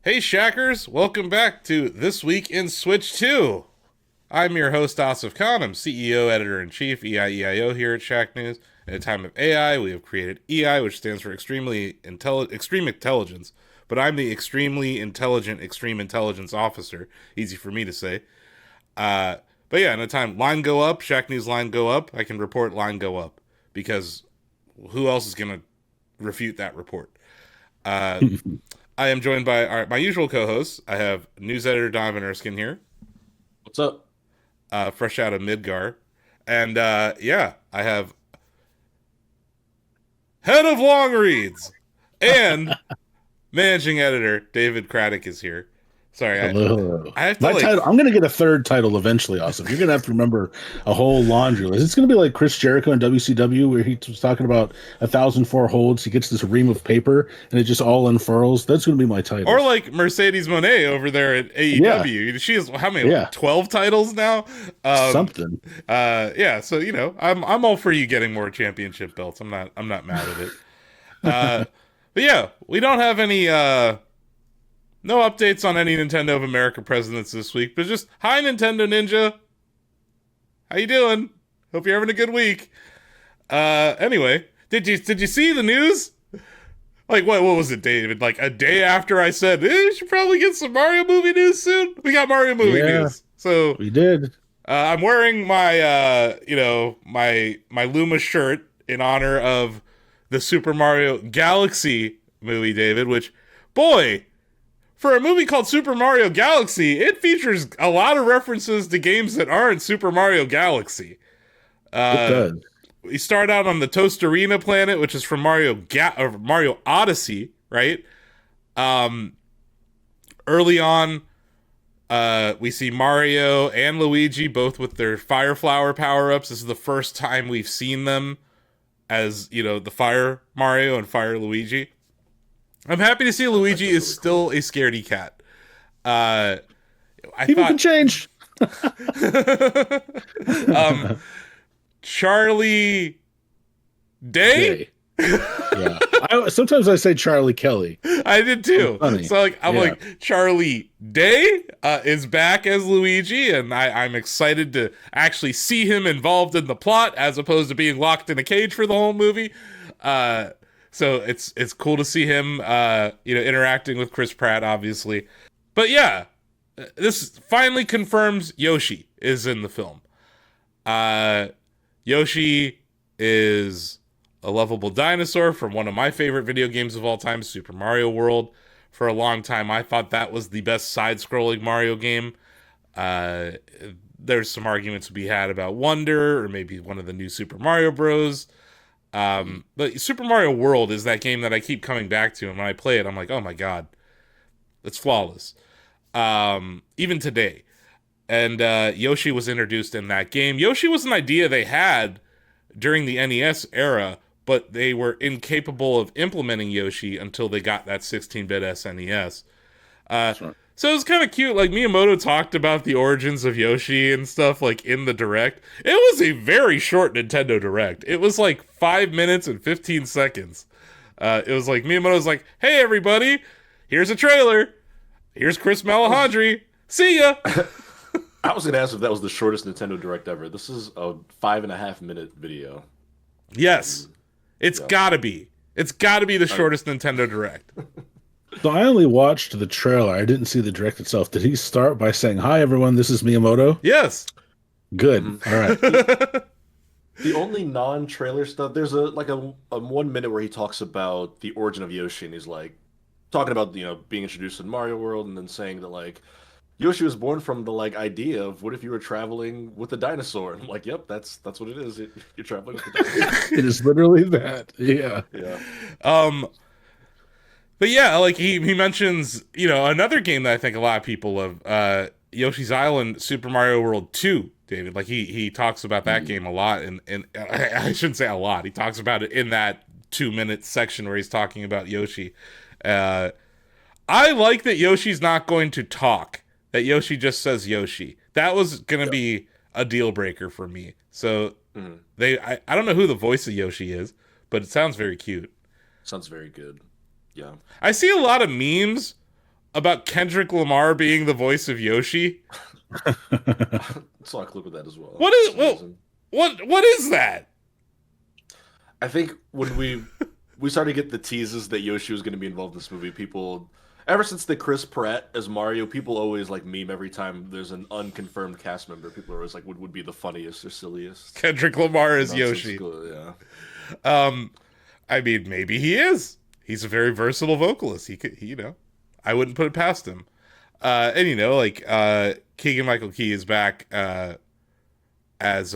Hey Shackers, welcome back to This Week in Switch 2. I'm your host Asif Khan. I'm CEO, Editor-in-Chief, EIEIO here at Shacknews. In a time of AI, we have created EI, which stands for Extreme Intelligence, but I'm the Extremely Intelligent Extreme Intelligence Officer. Easy for me to say. Uh, but yeah, in a time, line go up, Shacknews line go up, I can report line go up. Because who else is going to refute that report? Uh, I am joined by my usual co-hosts. I have news editor Donovan Erskine here, What's up? fresh out of Midgar. And yeah, I have head of long reads and managing editor David Craddock is here. Sorry, Hello. I have to My like title, I'm going to get a third title eventually, Austin. You're going to have to remember a whole laundry list. It's going to be like Chris Jericho in WCW, where he was talking about 1,004 holds. He gets this ream of paper and it just all unfurls. That's going to be my title. or like Mercedes Monet over there at Yeah. AEW. She has how many? Yeah. 12 titles now. Something. Yeah. So I'm all for you getting more championship belts. I'm not mad at it. Uh, but yeah, we don't have any no updates on any Nintendo of America presidents this week, but just hi Nintendo Ninja. How you doing? Hope you're having a good week. Anyway, did you see the news? Like what was it, David? Like a day after I said, you should probably get some Mario movie news soon. We got Mario movie news. So We did. I'm wearing my my Luma shirt in honor of the Super Mario Galaxy movie, David, which boy, for a movie called Super Mario Galaxy, it features a lot of references to games that aren't Super Mario Galaxy. It Uh, does. we start out on the Tostarena planet, which is from Mario Odyssey, right? Um, early on, we see Mario and Luigi both with their Fire Flower power-ups. This is the first time we've seen them as, the Fire Mario and Fire Luigi. I'm happy to see Luigi is still a scaredy cat. Uh, I People can thought change. um, Charlie Day? Day. Yeah. Sometimes I say Charlie Kelly. I did too. Funny. So I'm Yeah. like Charlie Day is back as Luigi, and I'm excited to actually see him involved in the plot as opposed to being locked in a cage for the whole movie. So it's cool to see him interacting with Chris Pratt, obviously. But yeah, this finally confirms Yoshi is in the film. Yoshi is a lovable dinosaur from one of my favorite video games of all time, Super Mario World. For a long time, I thought that was the best side-scrolling Mario game. Uh, there's some arguments to be had about Wonder, or maybe one of the new Super Mario Bros. But Super Mario World is that game that I keep coming back to, and when I play it, I'm like, oh my god, it's flawless. Even today. And Yoshi was introduced in that game. Yoshi was an idea they had during the NES era, but they were incapable of implementing Yoshi until they got that 16-bit SNES. Sure. So it was kind of cute. Like Miyamoto talked about the origins of Yoshi and stuff like in the direct. It was a very short Nintendo Direct. It was like 5 minutes and 15 seconds. It was like Miyamoto's like, "Hey everybody, here's a trailer. Here's Chris Malahondry. See ya." I was going to ask if that was the shortest Nintendo Direct ever. This is a 5.5 minute video. Yes, it's Yeah. gotta be. It's gotta be the shortest Nintendo Direct. So I only watched the trailer. I didn't see the direct itself. Did he start by saying, "Hi, everyone, this is Miyamoto"? Yes. Good. Mhm. All right. The only non-trailer stuff, there's a 1 minute where he talks about the origin of Yoshi, and he's like talking about being introduced in Mario World, and then saying that Yoshi was born from the idea of what if you were traveling with a dinosaur? And I'm like, yep, that's what it is. You're traveling with a dinosaur. It is literally that. Yeah. Yeah. Um, but yeah, like he mentions, another game that I think a lot of people love, Yoshi's Island, Super Mario World 2, David. Like he talks about that game a lot, and I shouldn't say a lot. He talks about it in that 2 minute section where he's talking about Yoshi. I like that Yoshi's not going to talk. That Yoshi just says Yoshi. That was gonna be a deal breaker for me. So Mhm. I don't know who the voice of Yoshi is, but it sounds very cute. Sounds very good. Yeah. I see a lot of memes about Kendrick Lamar being the voice of Yoshi? Saw a clip of that as well. What is It's amazing. what is that? I think when we started to get the teases that Yoshi was going to be involved in this movie, people, ever since the Chris Pratt as Mario, people always like meme every time there's an unconfirmed cast member. People are always like, would be the funniest or silliest? Kendrick Lamar is Yoshi. Yeah. I mean, maybe he is. He's a very versatile vocalist. He could, I wouldn't put it past him. And Keegan-Michael Key is back as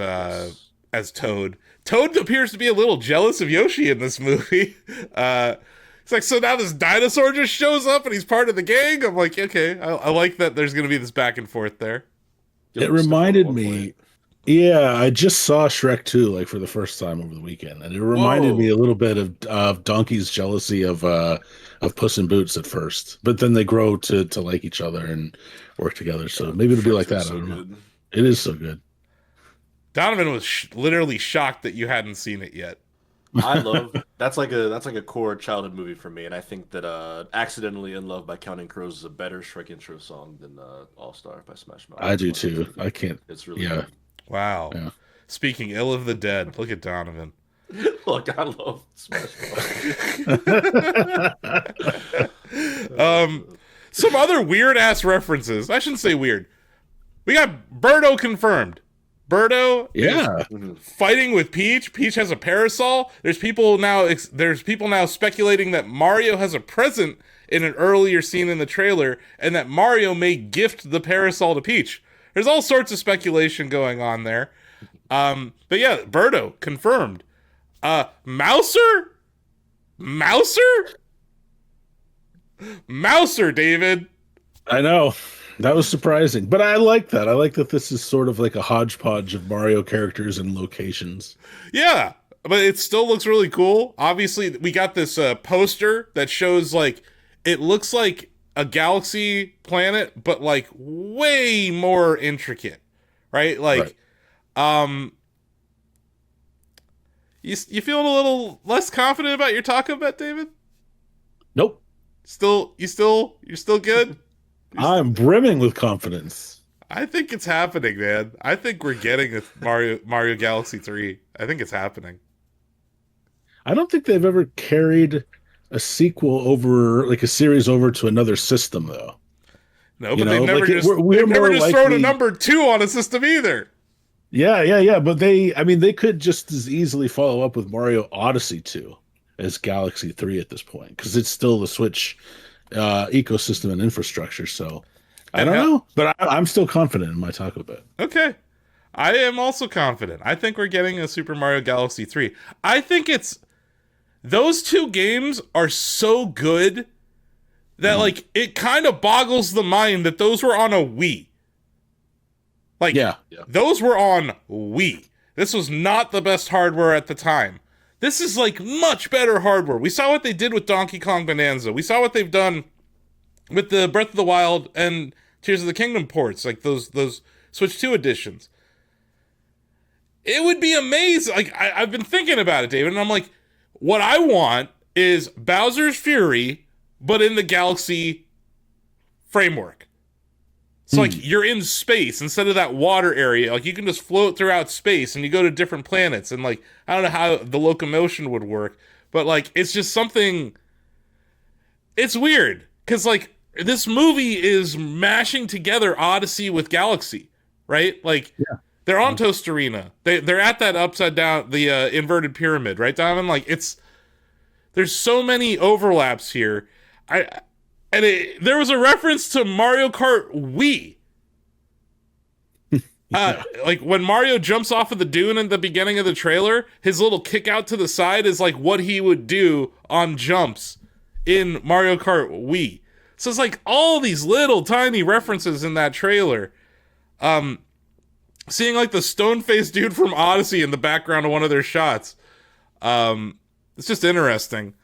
Toad. Toad appears to be a little jealous of Yoshi in this movie. It's like, so now this dinosaur just shows up and he's part of the gang? I'm like, okay, I like that there's going to be this back and forth there. It reminded me, I just saw Shrek 2 like for the first time over the weekend, and it reminded me a little bit of Donkey's jealousy of Puss in Boots at first, but then they grow to like each other and work together. So maybe it'll be like that. I don't know. It is so good. Donovan was literally shocked that you hadn't seen it yet. I love that's like a core childhood movie for me, and I think that "Accidentally in Love" by Counting Crows is a better Shrek intro song than "All Star" by Smash Mouth. I do too. I can't. It's really good. Wow. Yeah. Speaking ill of the dead, look at Donovan. Look, I love Smash Mouth. Some other weird ass references. I shouldn't say weird. We got Birdo confirmed. Birdo is fighting with Peach. Peach has a parasol. There's people now speculating that Mario has a present in an earlier scene in the trailer, and that Mario may gift the parasol to Peach. There's all sorts of speculation going on there. But yeah, Birdo confirmed. Mouser, David. I know. That was surprising, but I like that. I like that this is sort of like a hodgepodge of Mario characters and locations. Yeah, but it still looks really cool. Obviously, we got this poster that shows like it looks like a galaxy planet, but like way more intricate, right? Like, you feeling a little less confident about your taco bet, David? Nope. You're still good? I'm brimming with confidence. I think it's happening, man. I think we're getting a Mario Galaxy 3. I think it's happening. I don't think they've ever carried a sequel over, like a series over to another system, though. No, but they've never just thrown a number 2 on a system either. Yeah. But they could just as easily follow up with Mario Odyssey 2 as Galaxy 3 at this point, because it's still the Switch ecosystem and infrastructure. So I don't know, but I'm still confident in my taco bet. Okay. I am also confident. I think we're getting a Super Mario Galaxy 3. I think those 2 games are so good that like it kind of boggles the mind that those were on a Wii. Like, those were on Wii. This was not the best hardware at the time. This is like much better hardware. We saw what they did with Donkey Kong Bonanza. We saw what they've done with the Breath of the Wild and Tears of the Kingdom ports, like those Switch 2 editions. It would be amazing. Like I've been thinking about it, David, and I'm like, what I want is Bowser's Fury, but in the Galaxy framework. So like you're in space instead of that water area. Like you can just float throughout space and you go to different planets, and like I don't know how the locomotion would work, but like it's just something. It's weird because like this movie is mashing together Odyssey with Galaxy, right? Like they're on Tostarena. They're at that upside down, the inverted pyramid, right, Donovan? Like there's so many overlaps here. There was a reference to Mario Kart Wii. Like when Mario jumps off of the dune at the beginning of the trailer, his little kick out to the side is like what he would do on jumps in Mario Kart Wii. So it's like all these little tiny references in that trailer. Seeing like the stone-faced dude from Odyssey in the background of one of their shots. It's just interesting.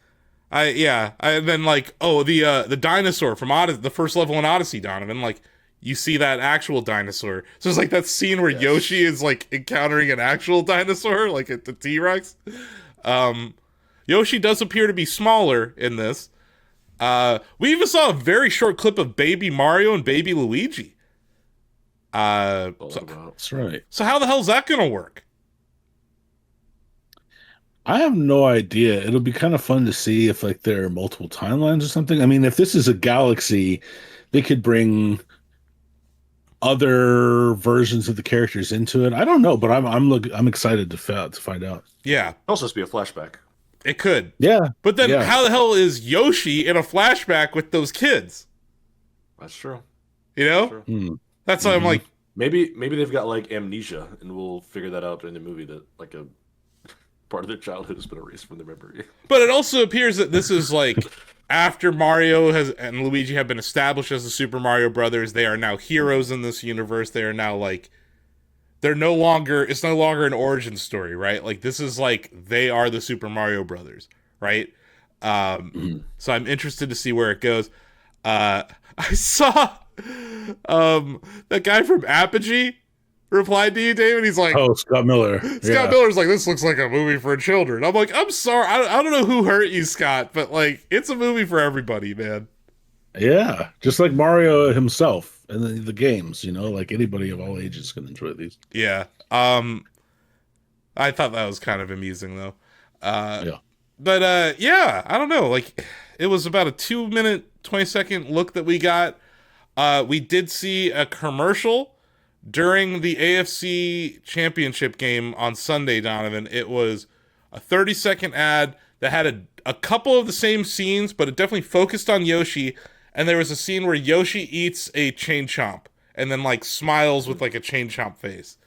And then like, the dinosaur from the first level in Odyssey, Donovan, like you see that actual dinosaur. So it's like that scene where Yoshi is like encountering an actual dinosaur, like at the T-Rex. Yoshi does appear to be smaller in this. We even saw a very short clip of Baby Mario and Baby Luigi. Uh, All so, that about. That's right. so how the hell's that gonna work? I have no idea. It'll be kind of fun to see if like there are multiple timelines or something. I mean, if this is a galaxy, they could bring other versions of the characters into it. I don't know, but I'm excited to find out. Yeah, It'll also just be a flashback. it could. Yeah, But then yeah. how the hell is Yoshi in a flashback with those kids? That's true. You know? True. Hmm. That's why I'm like, Maybe they've got like amnesia, and we'll figure that out during the movie that like a part of their childhood has been erased from their memory. but it also appears that this is like after Mario has and Luigi have been established as the Super Mario Brothers, they are now heroes in this universe. They are now like they're no longer it's no longer an origin story, right? Like this is like they are the Super Mario Brothers, right? So I'm interested to see where it goes. I saw that guy from Apogee replied to you, David. He's like, Oh, Scott Miller. Scott Yeah. Miller's like, this looks like a movie for children. I'm like, I'm sorry. I don't know who hurt you, Scott, but like, it's a movie for everybody, man. Yeah, just like Mario himself and the games, like anybody of all ages can enjoy these. Yeah. I thought that was kind of amusing though. Yeah. But yeah, I don't know. Like, it was about a 2-minute, 20-second look that we got. We did see a commercial during the AFC Championship game on Sunday, Donovan. It was a 30-second ad that had a couple of the same scenes, but it definitely focused on Yoshi. And there was a scene where Yoshi eats a chain chomp and then like smiles with like a chain chomp face.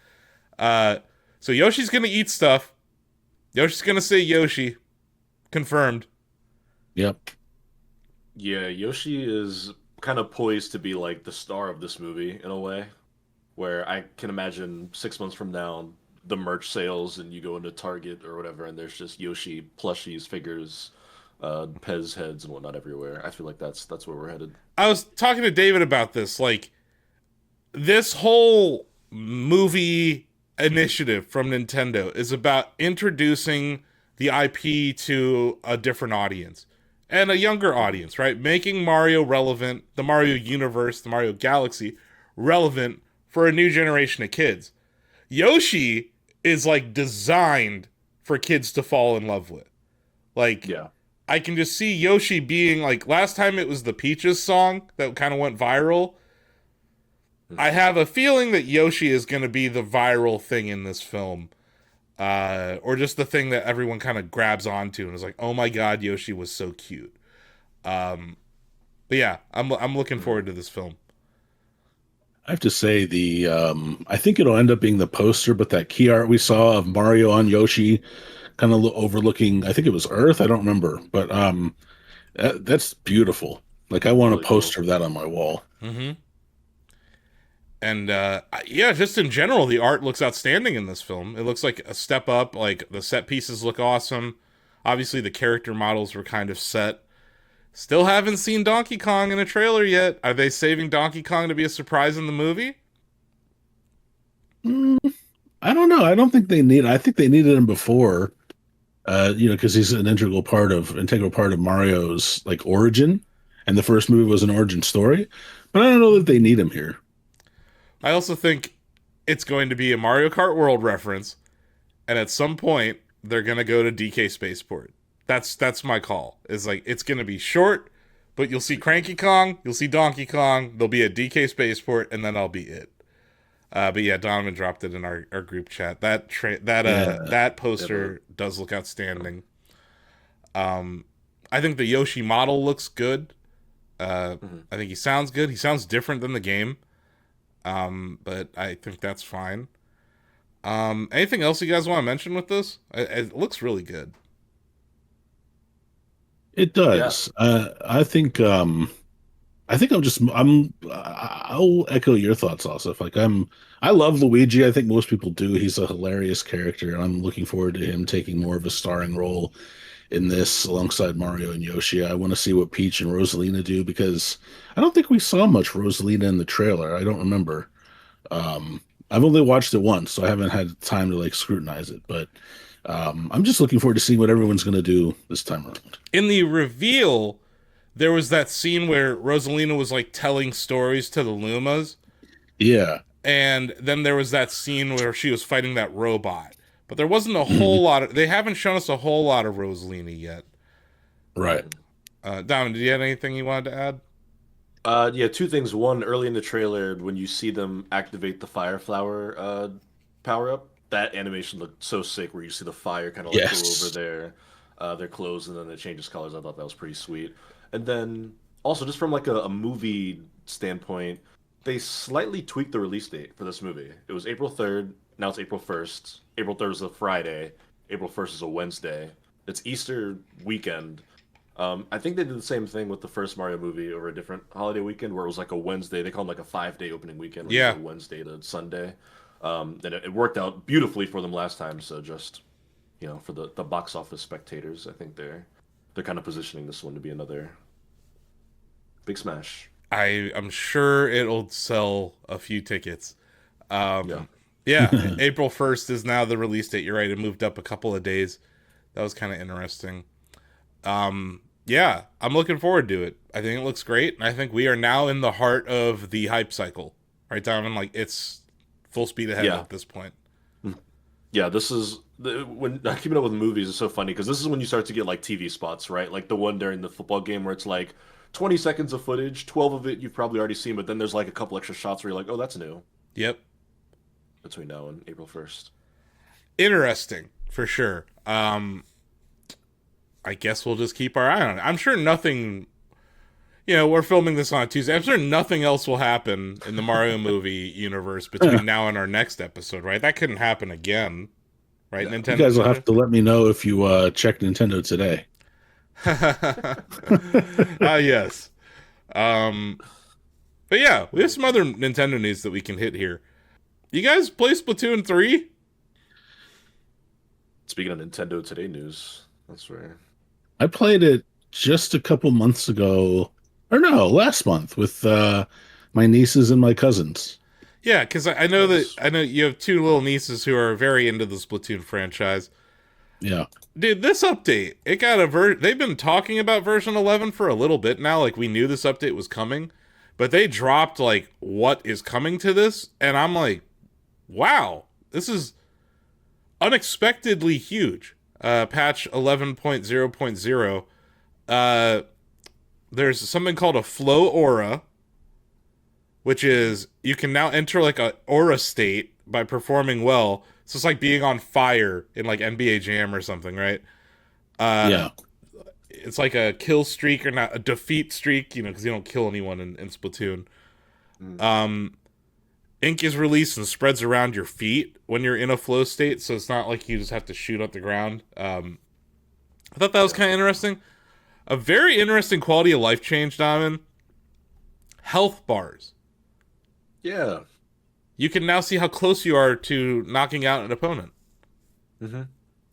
So Yoshi's gonna eat stuff. Yoshi's gonna say Yoshi. Confirmed. Yep. Yeah, Yoshi is kind of poised to be like the star of this movie in a way, where I can imagine 6 months from now, the merch sales and you go into Target or whatever, and there's just Yoshi plushies, figures, Pez heads and whatnot everywhere. I feel like that's where we're headed. I was talking to David about this. Like, this whole movie initiative from Nintendo is about introducing the IP to a different audience and a younger audience, right? Making Mario relevant, the Mario universe, the Mario galaxy relevant for a new generation of kids. Yoshi is like designed for kids to fall in love with. Like, Yeah. I can just see Yoshi being like, last time it was the Peaches song that kind of went viral. I have a feeling that Yoshi is going to be the viral thing in this film. Or just the thing that everyone kind of grabs onto and is like, oh my god, Yoshi was so cute. But yeah, I'm looking forward to this film. I have to say I think it'll end up being the poster, but that key art we saw of Mario on Yoshi kind of overlooking, I think it was Earth, I don't remember, but that's beautiful. Like I want Really a cool. poster of that on my wall. Mm-hmm. And yeah, just in general, the art looks outstanding in this film. It looks like a step up. Like the set pieces look awesome. Obviously, the character models were kind of set. Still haven't seen Donkey Kong in a trailer yet. Are they saving Donkey Kong to be a surprise in the movie? Mm, I don't know. I don't think they need. I think they needed him before, because he's an integral part of Mario's like origin, and the first movie was an origin story. But I don't know that they need him here. I also think it's going to be a Mario Kart World reference, and at some point they're gonna go to DK Spaceport. That's my call. Is like it's gonna be short, but you'll see Cranky Kong, you'll see Donkey Kong, there'll be a DK Spaceport, and then I'll be it. But yeah, Donovan dropped it in our group chat. That poster does look outstanding. I think the Yoshi model looks good. I think he sounds good. He sounds different than the game. But I think that's fine. Anything else you guys want to mention with this? It looks really good. It does. I'll echo your thoughts also. I love Luigi. I think most people do. He's a hilarious character, and I'm looking forward to him taking more of a starring role in this alongside Mario and Yoshi. I want to see what Peach and Rosalina do because I don't think we saw much Rosalina in the trailer. I don't remember. I've only watched it once, so I haven't had time to like scrutinize it, but I'm just looking forward to seeing what everyone's going to do this time around. In the reveal, there was that scene where Rosalina was like telling stories to the Lumas, Yeah. and then there was that scene where she was fighting that robot. But there wasn't a Mhm. whole lot of. They haven't shown us a whole lot of Rosalina yet. Right. Diamond, did you have anything you wanted to add? Yeah, two things. One, early in the trailer, when you see them activate the fire flower power up, that animation looked so sick where you see the fire kind of like go over Yes. their clothes and then it changes colors. I thought that was pretty sweet. And then also just from like a movie standpoint, they slightly tweaked the release date for this movie. It was April 3rd, now it's April 1st. April 3rd is a Friday, April 1st is a Wednesday. It's Easter weekend. I think they did the same thing with the first Mario movie over a different holiday weekend where it was like a Wednesday. They called it like a 5-day opening weekend where you Yeah, go Wednesday to Sunday. And it worked out beautifully for them last time. So just, for the box office spectators, I think they're kind of positioning this one to be another big smash. I'm sure it'll sell a few tickets. Yeah. Yeah, April 1st is now the release date. You're right, it moved up a couple of days. That was kind of interesting. Yeah, I'm looking forward to it. I think it looks great. And I think we are now in the heart of the hype cycle. Right, Donovan? Like, it's full speed ahead Yeah. at this point. Yeah, this is when keeping up with movies is so funny because this is when you start to get like TV spots, right? Like the one during the football game where it's like 20 seconds of footage, 12 of it you've probably already seen, but then there's like a couple extra shots where you're like, oh, that's new Yep. between now and April 1st. Interesting, for sure. I guess we'll just keep our eye on it. I'm sure nothing. We're filming this on a Tuesday. I'm sure nothing else will happen in the Mario movie universe between now and our next episode, right? That couldn't happen again, right? No. You Nintendo guys will Switch. have to let me know if you check Nintendo today. Yes. Um, but yeah, we have some other Nintendo news that we can hit here. You guys play Splatoon 3? Speaking of Nintendo Today news, that's right. I played it just a couple months ago, or no, last month with my nieces and my cousins. Yeah, because I know that Nice. I know you have two little nieces who are very into the Splatoon franchise. Yeah. Dude, this update, it got they've been talking about version 11 for a little bit now, like we knew this update was coming, but they dropped like what is coming to this and I'm like, wow, this is unexpectedly huge. Patch 11.0.0. Uh there's something called a flow aura, which is you can now enter like a aura state by performing well. So it's like being on fire in like NBA Jam or something, right? Uh, Yeah. it's like a kill streak or not a defeat streak, because you don't kill anyone in Splatoon. Mm. Um, ink is released and spreads around your feet when you're in a flow state, so it's not like you just have to shoot at the ground. I thought that was Yeah. kind of interesting. A very interesting quality of life change, Diamond. Health bars. Yeah. You can now see how close you are to knocking out an opponent. hmm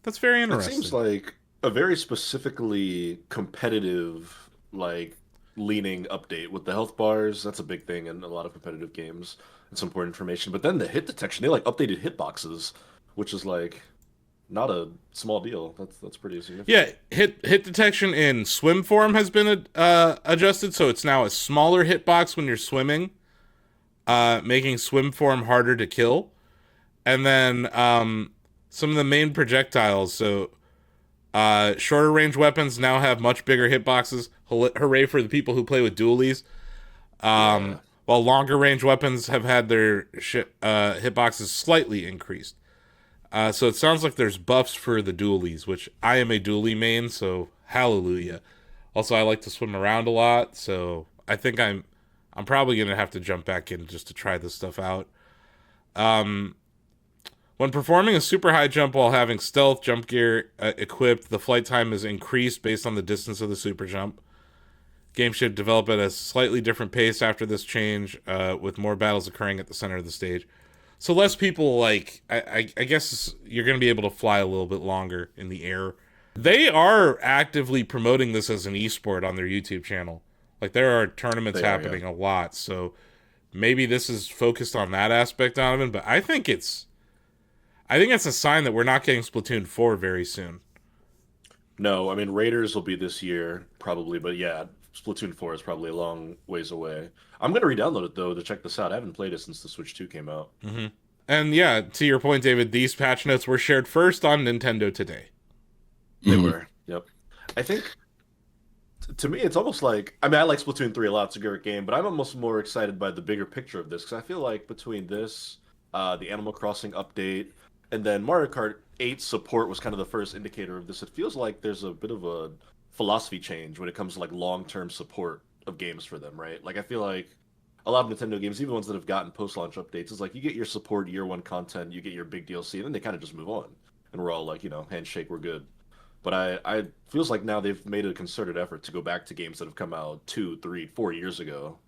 That's very It seems interesting. like a very specifically competitive, like leaning update with the health bars. That's a big thing in a lot of competitive games. It's important information. But then the hit detection, they like updated hitboxes, which is like not a small deal. That's pretty Yeah, significant. hit detection in swim form has been adjusted, so it's now a smaller hitbox when you're swimming, making swim form harder to kill. And then some of the main projectiles, so shorter range weapons now have much bigger hitboxes. Hooray for the people who play with dualies. Yeah. While longer range weapons have had their hitboxes slightly increased. So it sounds like there's buffs for the dualies, which I am a dualie main, so hallelujah. Also, I like to swim around a lot, so I think I'm probably gonna have to jump back in just to try this stuff out. Um, when performing a super high jump while having stealth jump gear equipped, the flight time is increased based on the distance of the super jump. Game should develop at a slightly different pace after this change, with more battles occurring at the center of the stage. So less people like I guess you're going to be able to fly a little bit longer in the air. They are actively promoting this as an esport on their YouTube channel. Like there are tournaments They are, yeah. happening a lot, so maybe this is focused on that aspect, Donovan. But I think it's a sign that we're not getting Splatoon 4 very soon. No, I mean Raiders will be this year probably, but yeah, Splatoon 4 is probably a long ways away. I'm gonna re-download it though to check this out. I haven't played it since the Switch 2 came out. Mm-hmm. And yeah, to your point, David, these patch notes were shared first on Nintendo Today. They were. Yep. I think to me, it's almost like I mean, I like Splatoon 3 a lot. It's a great game, but I'm almost more excited by the bigger picture of this because I feel like between this, the Animal Crossing update, and then Mario Kart 8 support was kind of the first indicator of this. It feels like there's a bit of a philosophy change when it comes to like long-term support of games for them, right? Like I feel like a lot of Nintendo games, even ones that have gotten post-launch updates, is like you get your support year one content, you get your big DLC, and then they kind of just move on, and we're all like, handshake, we're good. But I feels like now they've made a concerted effort to go back to games that have come out 2, 3, 4 years ago,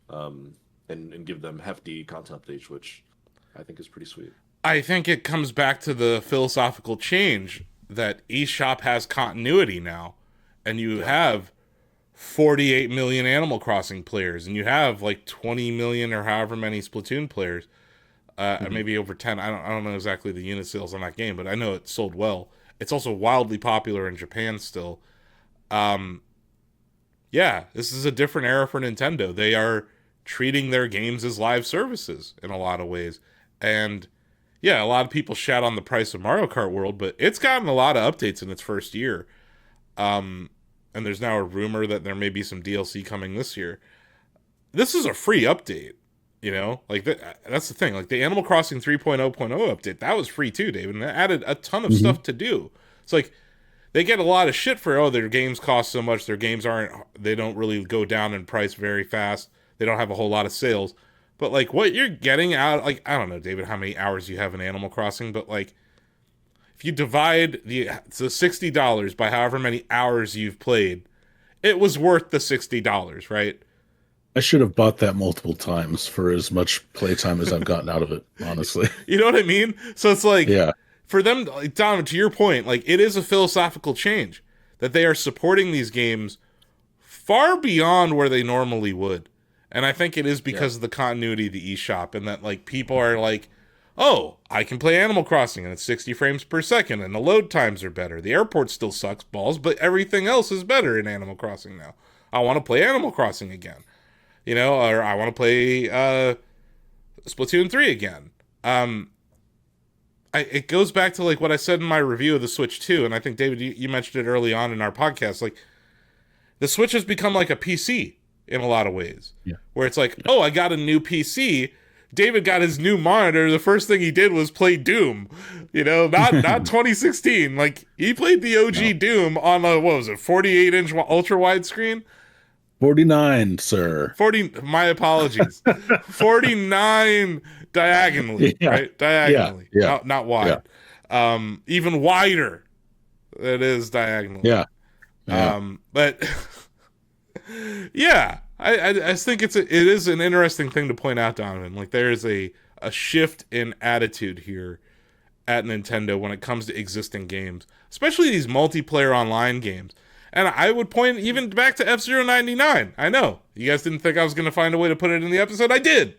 and give them hefty content updates, which I think is pretty sweet. I think it comes back to the philosophical change that eShop has continuity now, and you have 48 million Animal Crossing players, and you have like 20 million or however many Splatoon players, maybe over 10. I don't know exactly the unit sales on that game, but I know it sold well. It's also wildly popular in Japan still. Yeah, this is a different era for Nintendo. They are treating their games as live services in a lot of ways. And yeah, a lot of people shout on the price of Mario Kart World, but it's gotten a lot of updates in its first year. And there's now a rumor that there may be some DLC coming this year. This is a free update, Like that's the thing. Like the Animal Crossing 3.0.0 update, that was free too, David, and it added a ton of stuff to do. It's like they get a lot of shit for their games cost so much, they don't really go down in price very fast. They don't have a whole lot of sales. But like what you're getting out, like I don't know, David, how many hours you have in Animal Crossing, but like if you divide the $60 by however many hours you've played, it was worth the $60, right? I should have bought that multiple times for as much playtime as I've gotten out of it, honestly. You know what I mean? So it's like, yeah. For them, like, Donovan, to your point, like it is a philosophical change that they are supporting these games far beyond where they normally would. And I think it is because of the continuity of the eShop, and that like people are like, oh, I can play Animal Crossing and it's 60 frames per second and the load times are better. The airport still sucks balls, but everything else is better in Animal Crossing now. I want to play Animal Crossing again. Or I want to play Splatoon 3 again. It goes back to like what I said in my review of the Switch 2, and I think, David, you mentioned it early on in our podcast. Like, the Switch has become like a PC in a lot of ways. Yeah. Where it's like, oh, I got a new PC. David got his new monitor. The first thing he did was play Doom. Not 2016. Like, he played the OG Doom on a, 48-inch ultra wide screen? 49, sir. 40, my apologies. 49 diagonally, right? Diagonally, not wide. Yeah. Even wider, it is diagonally. Yeah. But yeah, I think it is an interesting thing to point out, Donovan. Like there is a shift in attitude here at Nintendo when it comes to existing games, especially these multiplayer online games. And I would point even back to F099. I know you guys didn't think I was going to find a way to put it in the episode. I did.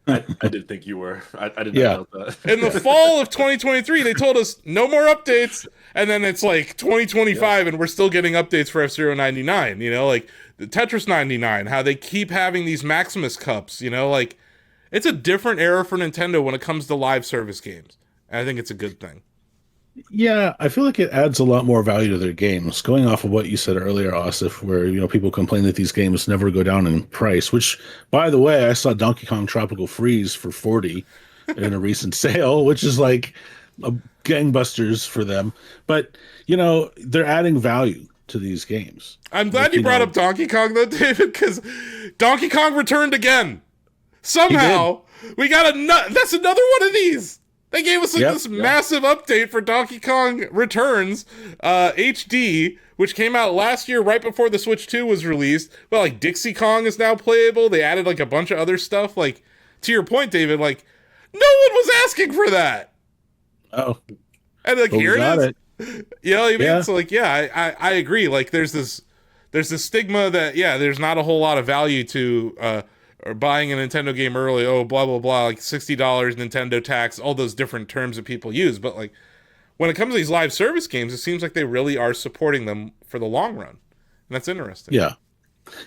I did think you were. I did not know that. In the fall of 2023, they told us no more updates, and then it's like 2025, and we're still getting updates for F099. Like the Tetris 99, how they keep having these Maximus Cups. Like it's a different era for Nintendo when it comes to live service games. And I think it's a good thing. Yeah, I feel like it adds a lot more value to their games. Going off of what you said earlier, Asif, where people complain that these games never go down in price. Which, by the way, I saw Donkey Kong Tropical Freeze for $40 in a recent sale, which is like a gangbusters for them. But they're adding value to these games. I'm glad you brought up Donkey Kong though, David, because Donkey Kong returned again. Somehow we got that's another one of these. They gave us this massive update for Donkey Kong Returns HD, which came out last year right before the Switch 2 was released. Well, like Dixie Kong is now playable. They added like a bunch of other stuff. Like, to your point, David, like no one was asking for that. Oh. And like here it is. You know what I mean? Yeah. So like, yeah, I agree. Like there's this stigma that there's not a whole lot of value to or buying a Nintendo game early, blah, blah, blah, like $60 Nintendo tax, all those different terms that people use. But like when it comes to these live service games, it seems like they really are supporting them for the long run. And that's interesting. Yeah.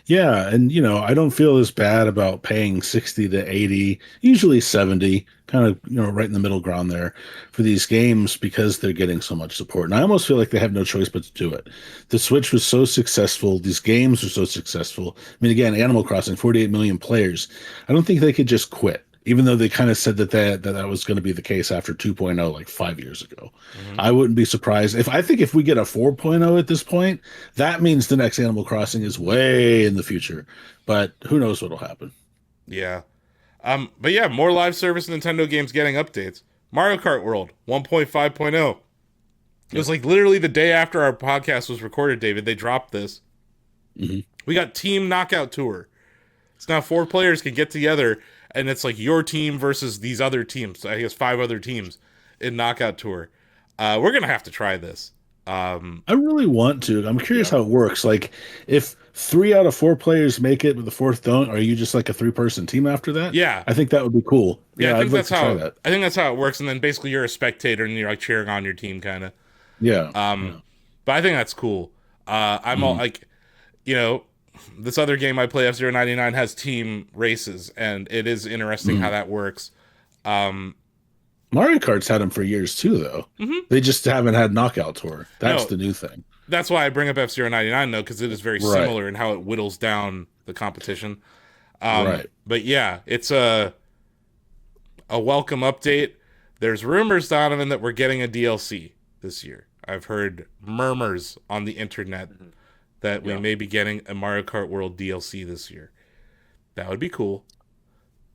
Yeah, and I don't feel as bad about paying 60 to 80, usually 70, kind of, right in the middle ground there for these games because they're getting so much support. And I almost feel like they have no choice but to do it. The Switch was so successful, these games were so successful. I mean, again, Animal Crossing, 48 million players. I don't think they could just quit. Even though they kind of said that was going to be the case after 2.0 like 5 years ago. Hmm. I wouldn't be surprised if we get a 4.0 at this point, that means the next Animal Crossing is way in the future, but who knows what'll happen. Yeah. But yeah, more live service Nintendo games getting updates. Mario Kart World 1.5.0. It was like literally the day after our podcast was recorded, David. They dropped this. Hmm. We got Team Knockout Tour. It's now 4 players can get together, and it's like your team versus these other teams. I guess 5 other teams in Knockout Tour. We're gonna have to try this. I really want to. I'm curious Yeah. how it works. Like, if 3 out of 4 players make it, but the fourth don't, are you just like a 3-person team after that? Yeah, I think that would be cool. yeah. Yeah, I'd like to try that. I think that's how it works. And then basically you're a spectator and you're like cheering on your team, kind of. Yeah, Um, yeah. but I think that's cool. I'm all Mhm. like, you know, this other game I play, F099, has team races, and it is interesting how Mhm. that works. Um, Mario Kart's had them for years too, though. mhm. They just haven't had Knockout Tour. That's No, the new thing. that's why I bring up F099 though, because it is very Right, similar in how it whittles down the competition. right. But yeah, it's a welcome update. There's rumors, Donovan, that we're getting a DLC this year. I've heard murmurs on the internet Mhm. that we Yeah. may be getting a Mario Kart World DLC this year. That would be cool.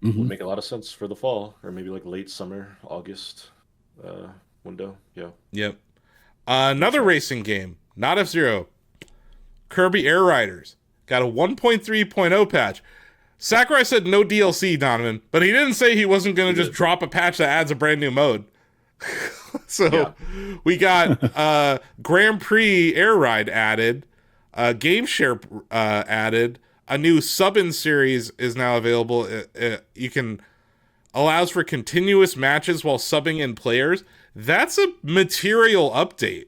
Hmm. Would make a lot of sense for the fall, or maybe like late summer, August uh, window. Yeah. Yep. Makes Another sense. racing game, not F-Zero. Kirby Air Riders got a 1.3.0 patch. Sakurai said no DLC, Donovan, but he didn't say he wasn't going He to just did. drop a patch that adds a brand new mode. So Yeah. we got Grand Prix Air Ride added, Game Share added, a new sub-in series is now available. You can allows for continuous matches while subbing in players. That's a material update,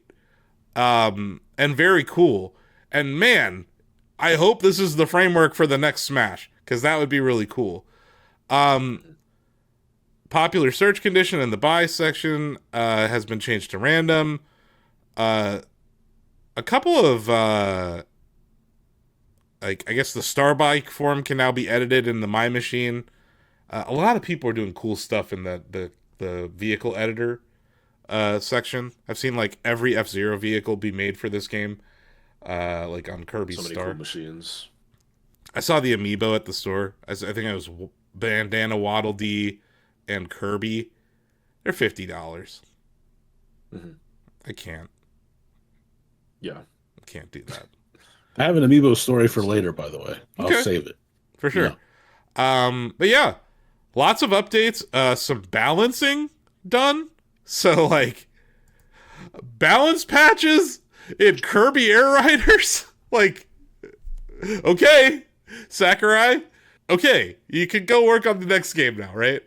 and very cool. And man, I hope this is the framework for the next Smash, because that would be really cool. Um, Popular search condition in the buy section has been changed to random. Uh, a couple of like, I guess the Star Bike form can now be edited in the My Machine. A lot of people are doing cool stuff in the vehicle editor section. I've seen like every F-Zero vehicle be made for this game, like on Kirby So many cool Star. machines. I saw the amiibo at the store. I think it was Bandana Waddle Dee and Kirby. They're $50. Hmm. I can't. Yeah. I can't do that. I have an amiibo story for later, by the way. I'll Okay, save it. for sure. Yeah. But yeah, lots of updates. Some balancing done. So like balance patches in Kirby Air Riders. Like, okay, Sakurai. Okay, you can go work on the next game now, right?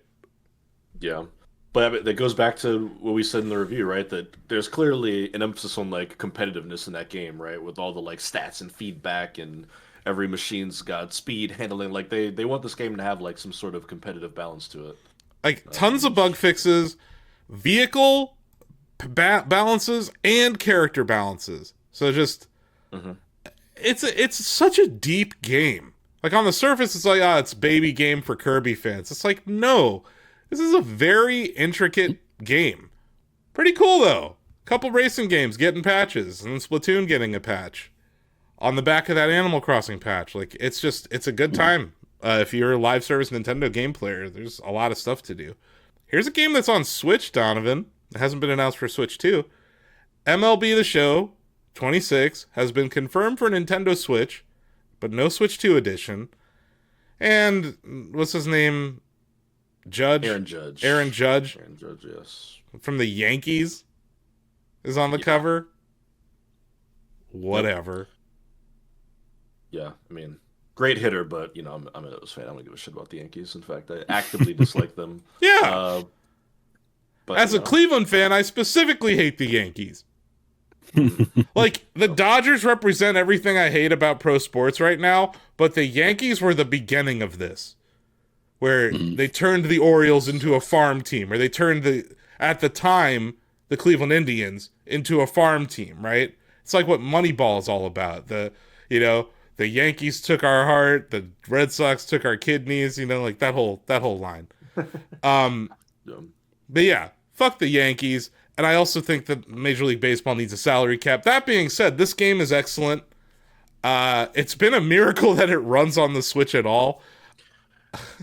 Yeah. But I mean, that goes back to what we said in the review, right? That there's clearly an emphasis on like competitiveness in that game, right? With all the like stats and feedback and every machine's got speed handling. Like they want this game to have like some sort of competitive balance to it. Like tons of bug fixes, vehicle balances, and character balances. So just Hmm. it's such a deep game. Like on the surface, it's like, it's baby game for Kirby fans. It's like, no, this is a very intricate game. Pretty cool though. Couple racing games getting patches, and then Splatoon getting a patch on the back of that Animal Crossing patch. Like it's a good time. If you're a live service Nintendo game player, there's a lot of stuff to do. Here's a game that's on Switch, Donovan. It hasn't been announced for Switch 2. MLB The Show 26 has been confirmed for Nintendo Switch, but no Switch 2 edition. And what's his name? Judge? Aaron Judge. Aaron Judge Aaron Judge, yes. from the Yankees is on the cover. Whatever. Yeah, I mean, great hitter, but I'm an O's fan. I don't give a shit about the Yankees. In fact, I actively dislike them. Yeah. Uh, but As a Cleveland fan, I specifically hate the Yankees. Like, the Dodgers represent everything I hate about pro sports right now, but the Yankees were the beginning of this, where Mhm. they turned the Orioles into a farm team, or they turned at the time, the Cleveland Indians into a farm team, right? It's like what Moneyball is all about. You know, the Yankees took our heart, the Red Sox took our kidneys, like that whole line. Um, Yeah. but yeah, fuck the Yankees. And I also think that Major League Baseball needs a salary cap. That being said, this game is excellent. It's been a miracle that it runs on the Switch at all.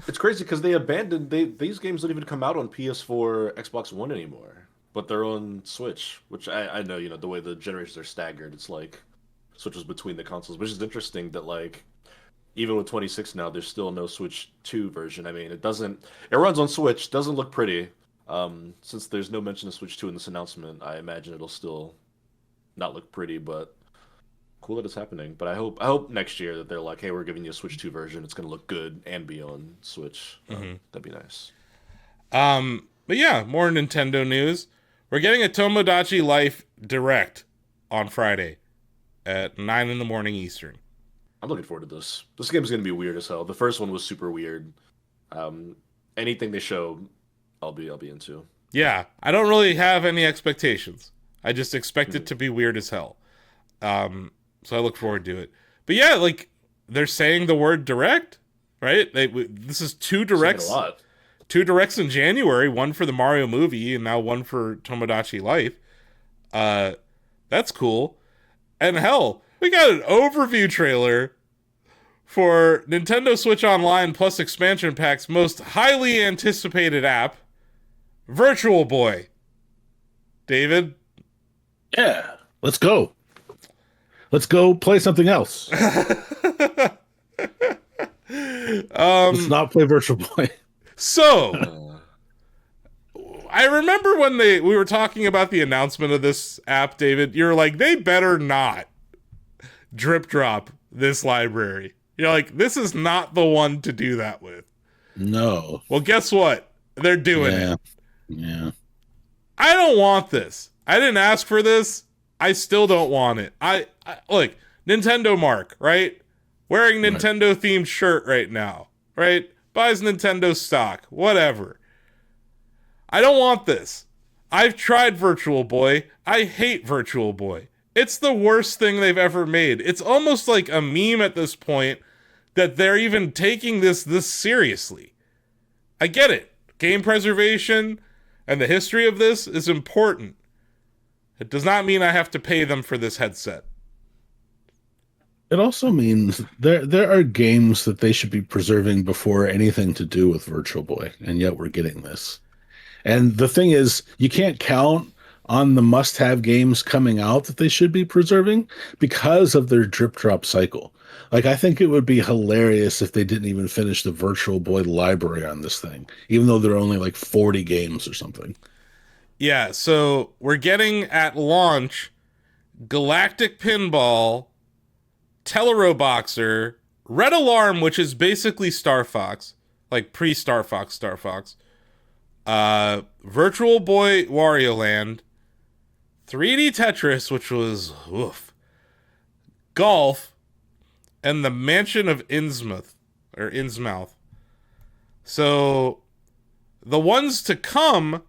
It's crazy because these games don't even come out on PS4, Xbox One anymore, but they're on Switch, which I know, the way the generations are staggered, it's like switches between the consoles, which is interesting that like even with 26 now, there's still no Switch 2 version. I mean, it runs on Switch, doesn't look pretty. Since there's no mention of Switch 2 in this announcement, I imagine it'll still not look pretty, but cool that it's happening. But I hope next year that they're like, hey, we're giving you a Switch 2 version. It's gonna look good and be on Switch. That'd be nice. But yeah, more Nintendo news. We're getting a Tomodachi Life Direct on Friday at 9 in the morning Eastern. I'm looking forward to this. This game's gonna be weird as hell. The first one was super weird. Um, Anything they show, I'll be into. Yeah, I don't really have any expectations. I just expect it to be weird as hell. So I look forward to it. But yeah, like they're saying the word direct, right? This is Saying it a lot. two directs in January, one for the Mario movie and now one for Tomodachi Life. That's cool. And hell, we got an overview trailer for Nintendo Switch Online plus expansion pack's most highly anticipated app, Virtual Boy. David? Yeah, let's go. Let's go play something else. Let's not play Virtual Boy. So, Uh, I remember when we were talking about the announcement of this app, David, you were like, they better not drip drop this library. You're like, this is not the one to do that with. No. Well, guess what? They're doing Yeah. it. Yeah. I don't want this. I didn't ask for this. I still don't want it. I look, Nintendo Mark, right? Wearing Right. Nintendo themed shirt right now, right? Buys Nintendo stock, whatever. I don't want this. I've tried Virtual Boy. I hate Virtual Boy. It's the worst thing they've ever made. It's almost like a meme at this point that they're even taking this seriously. I get it. Game preservation and the history of this is important. It does not mean I have to pay them for this headset. It also means there are games that they should be preserving before anything to do with Virtual Boy, and yet we're getting this. And the thing is, you can't count on the must-have games coming out that they should be preserving because of their drip drop cycle. Like, I think it would be hilarious if they didn't even finish the Virtual Boy library on this thing, even though there are only like 40 games or something. Yeah, so we're getting at launch Galactic Pinball, Teleroboxer, Red Alarm, which is basically Star Fox, like pre-Star Fox, Virtual Boy Wario Land, 3D Tetris, which was oof, Golf, and the Mansion of Innsmouth. So the ones to come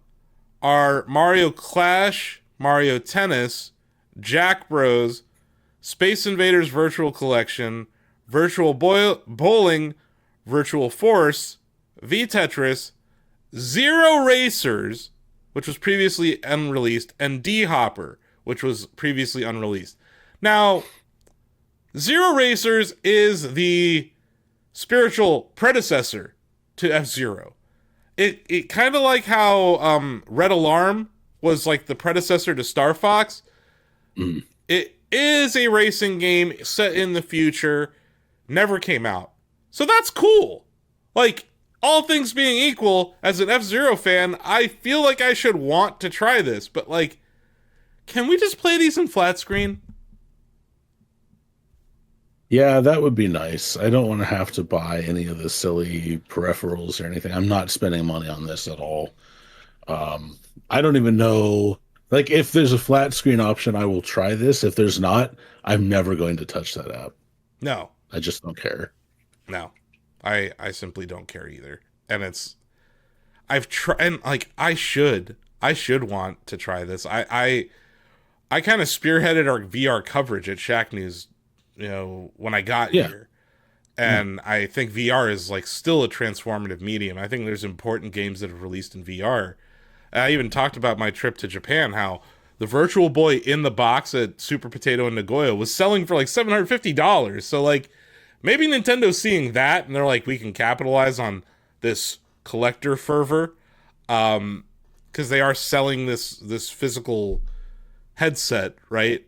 are Mario Clash, Mario Tennis, Jack Bros, Space Invaders Virtual Collection, Virtual Bowling, Virtual Force, V Tetris, Zero Racers, which was previously unreleased, and D Hopper, which was previously unreleased. Now, Zero Racers is the spiritual predecessor to F-Zero. It kind of like how Red Alarm was like the predecessor to Star Fox. Mm. It is a racing game set in the future, never came out. So that's cool. Like, all things being equal, as an F-Zero fan, I feel like I should want to try this, but like, can we just play these in flat screen? Yeah, that would be nice. I don't want to have to buy any of the silly peripherals or anything. I'm not spending money on this at all. I don't even know Like, if there's a flat screen option, I will try this. If there's not, I'm never going to touch that app. No, I just don't care. no, I simply don't care either. And I've tried, and like I should want to try this. I kind of spearheaded our VR coverage at Shacknews, when I got Yeah. here. And I think VR is like still a transformative medium. I think there's important games that have released in VR. I even talked about my trip to Japan, how the Virtual Boy in the box at Super Potato in Nagoya was selling for like $750. So like maybe Nintendo's seeing that and they're like, we can capitalize on this collector fervor. Because they are selling this physical headset, right?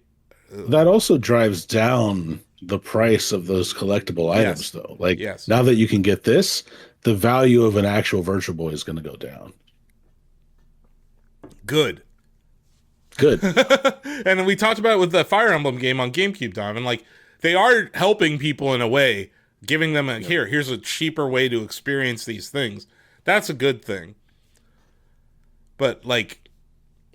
That also drives down the price of those collectible items, Yes. though. Like, Yes. now that you can get this, the value of an actual Virtual Boy is going to go down. Good. Good. And we talked about it with the Fire Emblem game on GameCube, Dom, and like they are helping people in a way, giving them here's a cheaper way to experience these things. That's a good thing. But like,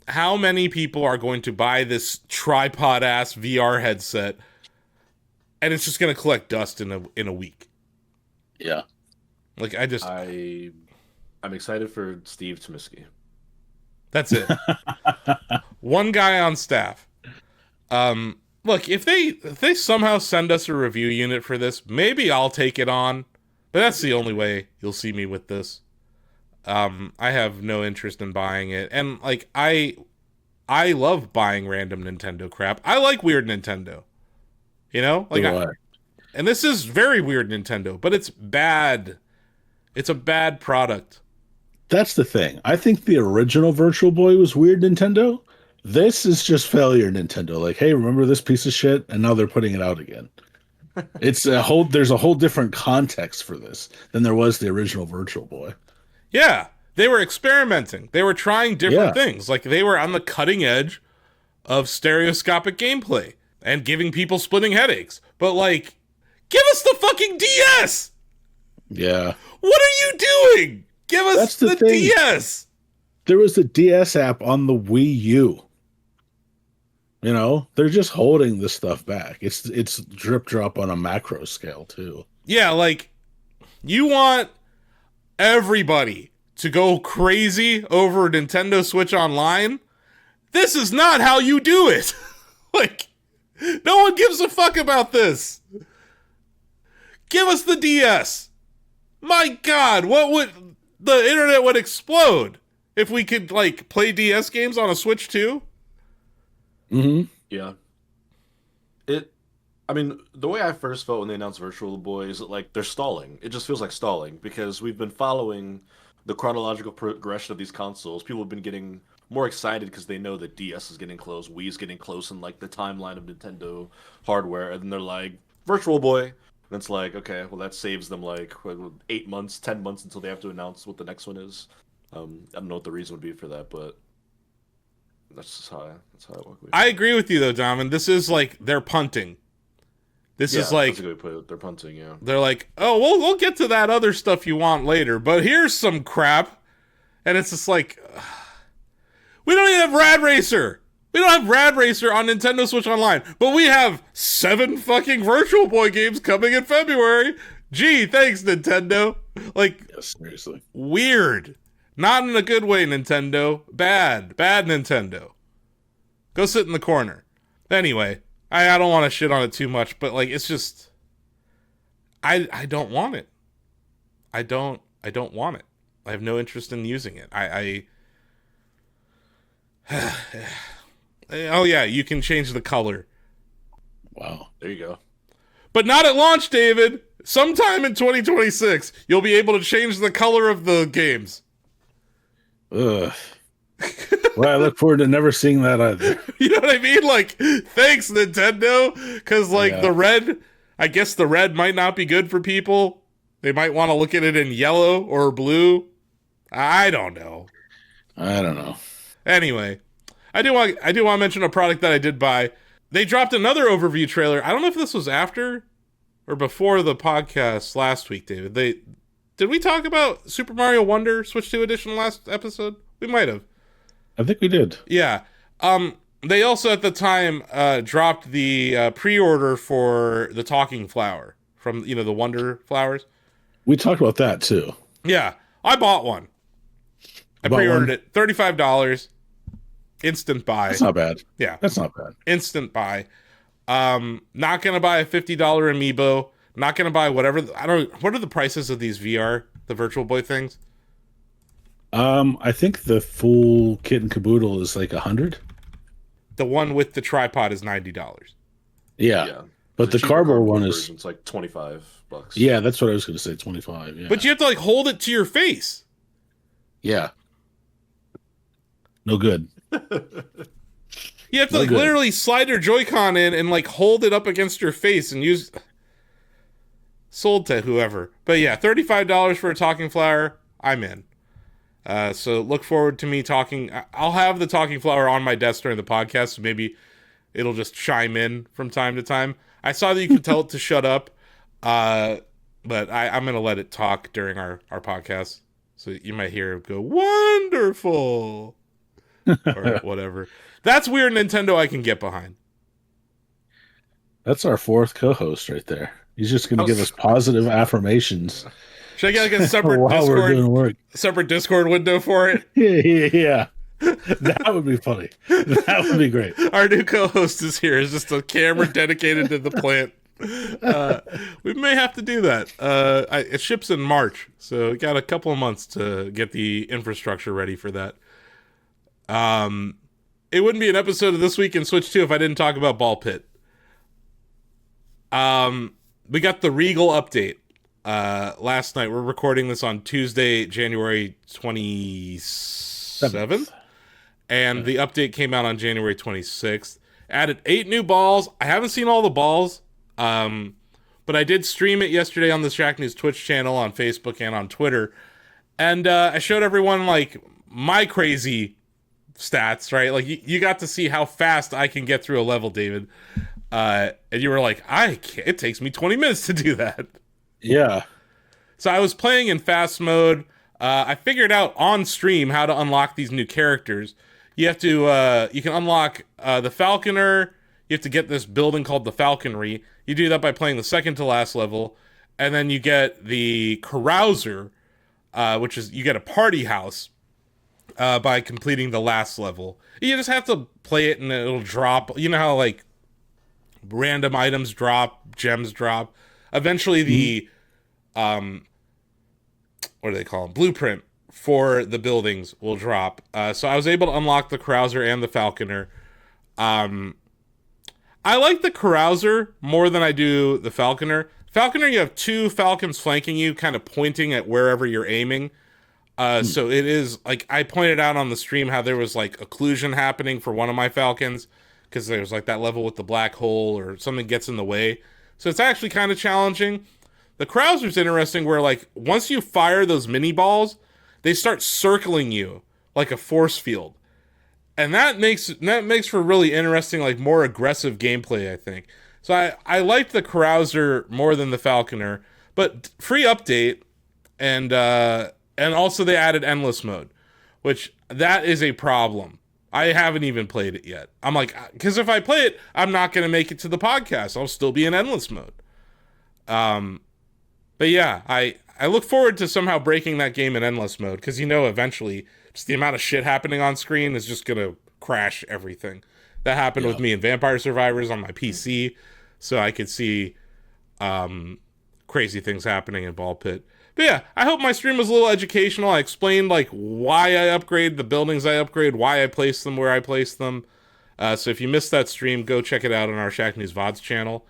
how many people are going to buy this tripod ass VR headset and it's just going to collect dust in a week? Yeah. Like I'm excited for Steve Tomiski. That's it. One guy on staff. Look, if they somehow send us a review unit for this, maybe I'll take it on. But that's the only way you'll see me with this. I have no interest in buying it. And like I love buying random Nintendo crap. I like weird Nintendo. Like and this is very weird Nintendo, but it's bad. It's a bad product. That's the thing. I think the original Virtual Boy was weird Nintendo. This is just failure Nintendo. Like, hey, remember this piece of shit? And now they're putting it out again. There's a whole different context for this than there was the original Virtual Boy. Yeah, they were experimenting. They were trying different things. Like they were on the cutting edge of stereoscopic gameplay and giving people splitting headaches. But like, give us the fucking DS. Yeah. What are you doing? Give us the DS. There was a DS app on the Wii U. They're just holding this stuff back. It's drip drop on a macro scale too. Yeah, like you want everybody to go crazy over Nintendo Switch Online? This is not how you do it. Like, no one gives a fuck about this. Give us the DS. My God, the internet would explode if we could like play DS games on a Switch too. Mm-hmm. Yeah. I mean, the way I first felt when they announced Virtual Boy is that, like, they're stalling. It just feels like stalling because we've been following the chronological progression of these consoles. People have been getting more excited because they know that DS is getting close, Wii is getting close in, like, the timeline of Nintendo hardware. And then they're like, Virtual Boy. And it's like, okay, well, that saves them, like, 8 months, 10 months until they have to announce what the next one is. I don't know what the reason would be for that, but that's just how I work with it. I agree with you, though, Dom. And this is like, they're punting. This is like, that's a good way to put it. They're punting, yeah. They're like, oh, we'll get to that other stuff you want later, but here's some crap. And it's just like, we don't even have Rad Racer. We don't have Rad Racer on Nintendo Switch Online, but we have 7 fucking Virtual Boy games coming in February. Gee, thanks, Nintendo. Like, Yeah, seriously. Weird. Not in a good way, Nintendo. Bad Nintendo. Go sit in the corner. Anyway, I don't want to shit on it too much, but like it's just I don't want it. I don't want it. I have no interest in using it. Oh yeah, you can change the color. Wow. There you go. But not at launch, David. Sometime in 2026, you'll be able to change the color of the games. Ugh. Well, I look forward to never seeing that either. You know what I mean? Like, thanks, Nintendo. Because, like, the red, I guess the red might not be good for people. They might want to look at it in yellow or blue. I don't know. Anyway, I do want to mention a product that I did buy. They dropped another overview trailer. I don't know if this was after or before the podcast last week, David. Did we talk about Super Mario Wonder Switch 2 Edition last episode? We might have. I think we did. Yeah. They also at the time dropped the pre-order for the talking flower from the Wonder Flowers. We talked about that too. Yeah, I bought one. I Bought pre-ordered one? it, $35, instant buy. That's not bad. Yeah, That's not bad. instant buy. Not gonna buy a $50 amiibo. Not gonna buy whatever. I don't. What are the prices of these the Virtual Boy things? I think the full kit and caboodle is like 100. The one with the tripod is $90. Yeah. Yeah. But the cardboard one is version's like $25. yeah, that's what I was going to say, 25. Yeah. But you have to like hold it to your face. yeah. No good. You have to No like good. literally slide your Joy-Con in and like hold it up against your face and use. Sold to whoever, but yeah, $35 for a talking flower. I'm in. So look forward to me talking. I'll have the talking flower on my desk during the podcast, so maybe it'll just chime in from time to time. I saw that you could tell it to shut up, but I'm going to let it talk during our podcast. So you might hear it go, wonderful, or whatever. That's weird Nintendo I can get behind. That's our fourth co-host right there. He's just going to give us positive affirmations Should I get like a separate while we're doing work. separate Discord window for it? Yeah. That would be funny. That would be great. Our new co-host is here. It's just a camera dedicated to the plant. We may have to do that. It ships in March, so we got a couple of months to get the infrastructure ready for that. It wouldn't be an episode of This Week in Switch 2 if I didn't talk about Ball Pit. We got the Regal update last night. We're recording this on Tuesday, January 27th. And the update came out on January 26th. Added 8 new balls. I haven't seen all the balls, but I did stream it yesterday on the Shacknews Twitch channel, on Facebook, and on Twitter. And I showed everyone, like, my crazy stats, right? Like, you got to see how fast I can get through a level, David. And you were like, I can't. It takes me 20 minutes to do that. Yeah. So I was playing in fast mode. I figured out on stream how to unlock these new characters. You have to, you can unlock the Falconer. You have to get this building called the Falconry. You do that by playing the second to last level. And then you get the Carouser, which is, you get a party house by completing the last level. You just have to play it and it'll drop. You know how, like, random items drop, gems drop. Eventually the, what do they call them? Blueprint for the buildings will drop. So I was able to unlock the Carouser and the Falconer. I like the Carouser more than I do the Falconer. Falconer, you have 2 falcons flanking you, kind of pointing at wherever you're aiming. So it is, like, I pointed out on the stream how there was, like, occlusion happening for one of my falcons, because there was, like, that level with the black hole or something gets in the way. So it's actually kind of challenging. The Carouser's interesting where, like, once you fire those mini balls, they start circling you like a force field. And that makes for really interesting, like, more aggressive gameplay, I think. So I liked the Carouser more than the Falconer, but free update, and also they added endless mode, which that is a problem. I haven't even played it yet. I'm like, because if I play it, I'm not going to make it to the podcast. I'll still be in endless mode. But yeah, I look forward to somehow breaking that game in endless mode, because eventually just the amount of shit happening on screen is just going to crash everything. That happened with me in Vampire Survivors on my PC, so I could see crazy things happening in Ball Pit. But yeah, I hope my stream was a little educational. I explained, like, why I upgrade the buildings I upgrade, why I place them where I place them. So if you missed that stream, go check it out on our Shacknews VODs channel.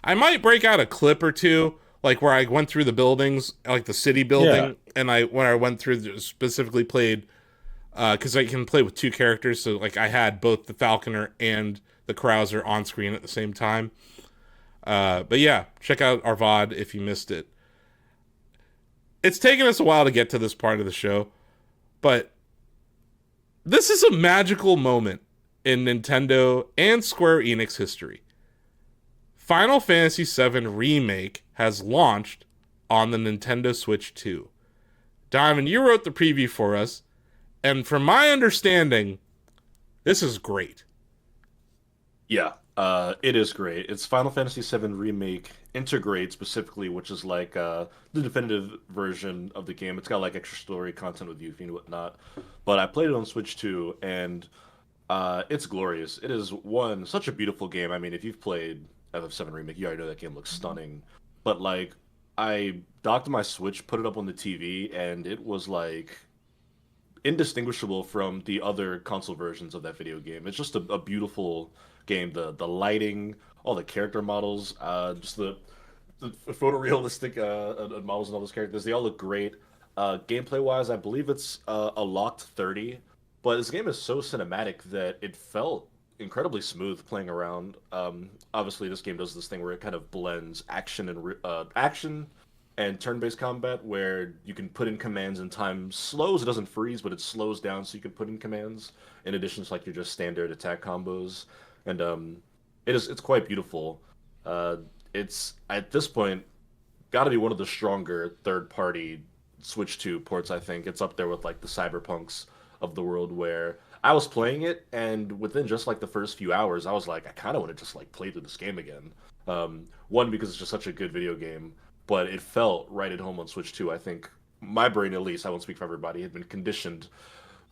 I might break out a clip or two, like where I went through the buildings, like the city building, and when I went through, specifically played, because I can play with 2 characters, so, like, I had both the Falconer and the Carouser on screen at the same time. But yeah, check out our VOD if you missed it. It's taken us a while to get to this part of the show, but this is a magical moment in Nintendo and Square Enix history. Final Fantasy VII Remake has launched on the Nintendo Switch 2. Diamond, you wrote the preview for us, and from my understanding, This is great. Yeah, it is great. It's Final Fantasy VII Remake Intergrade specifically, which is like the definitive version of the game. It's got like extra story content with Yuffie and whatnot. But I played it on Switch too, and it's glorious. It is one such a beautiful game. I mean, if you've played FF7 Remake, you already know that game looks stunning. But like, I docked my Switch, put it up on the TV, and it was like indistinguishable from the other console versions of that video game. It's just a beautiful game. The lighting, all the character models, just the photorealistic models and all those characters, they all look great. Gameplay wise, I believe it's a locked 30, but this game is so cinematic that it felt incredibly smooth playing around. Obviously, this game does this thing where it kind of blends action and turn-based combat, where you can put in commands and time slows. It doesn't freeze, but it slows down, so you can put in commands in addition to like your just standard attack combos, and it's quite beautiful. Uh, it's at this point got to be one of the stronger third-party Switch 2 ports. I think it's up there with like the Cyberpunks of the world, where I was playing it, and within just like the first few hours, I was like, I kind of want to just like play through this game again. One, because it's just such a good video game, but it felt right at home on Switch 2. I think my brain, at least, I won't speak for everybody, had been conditioned.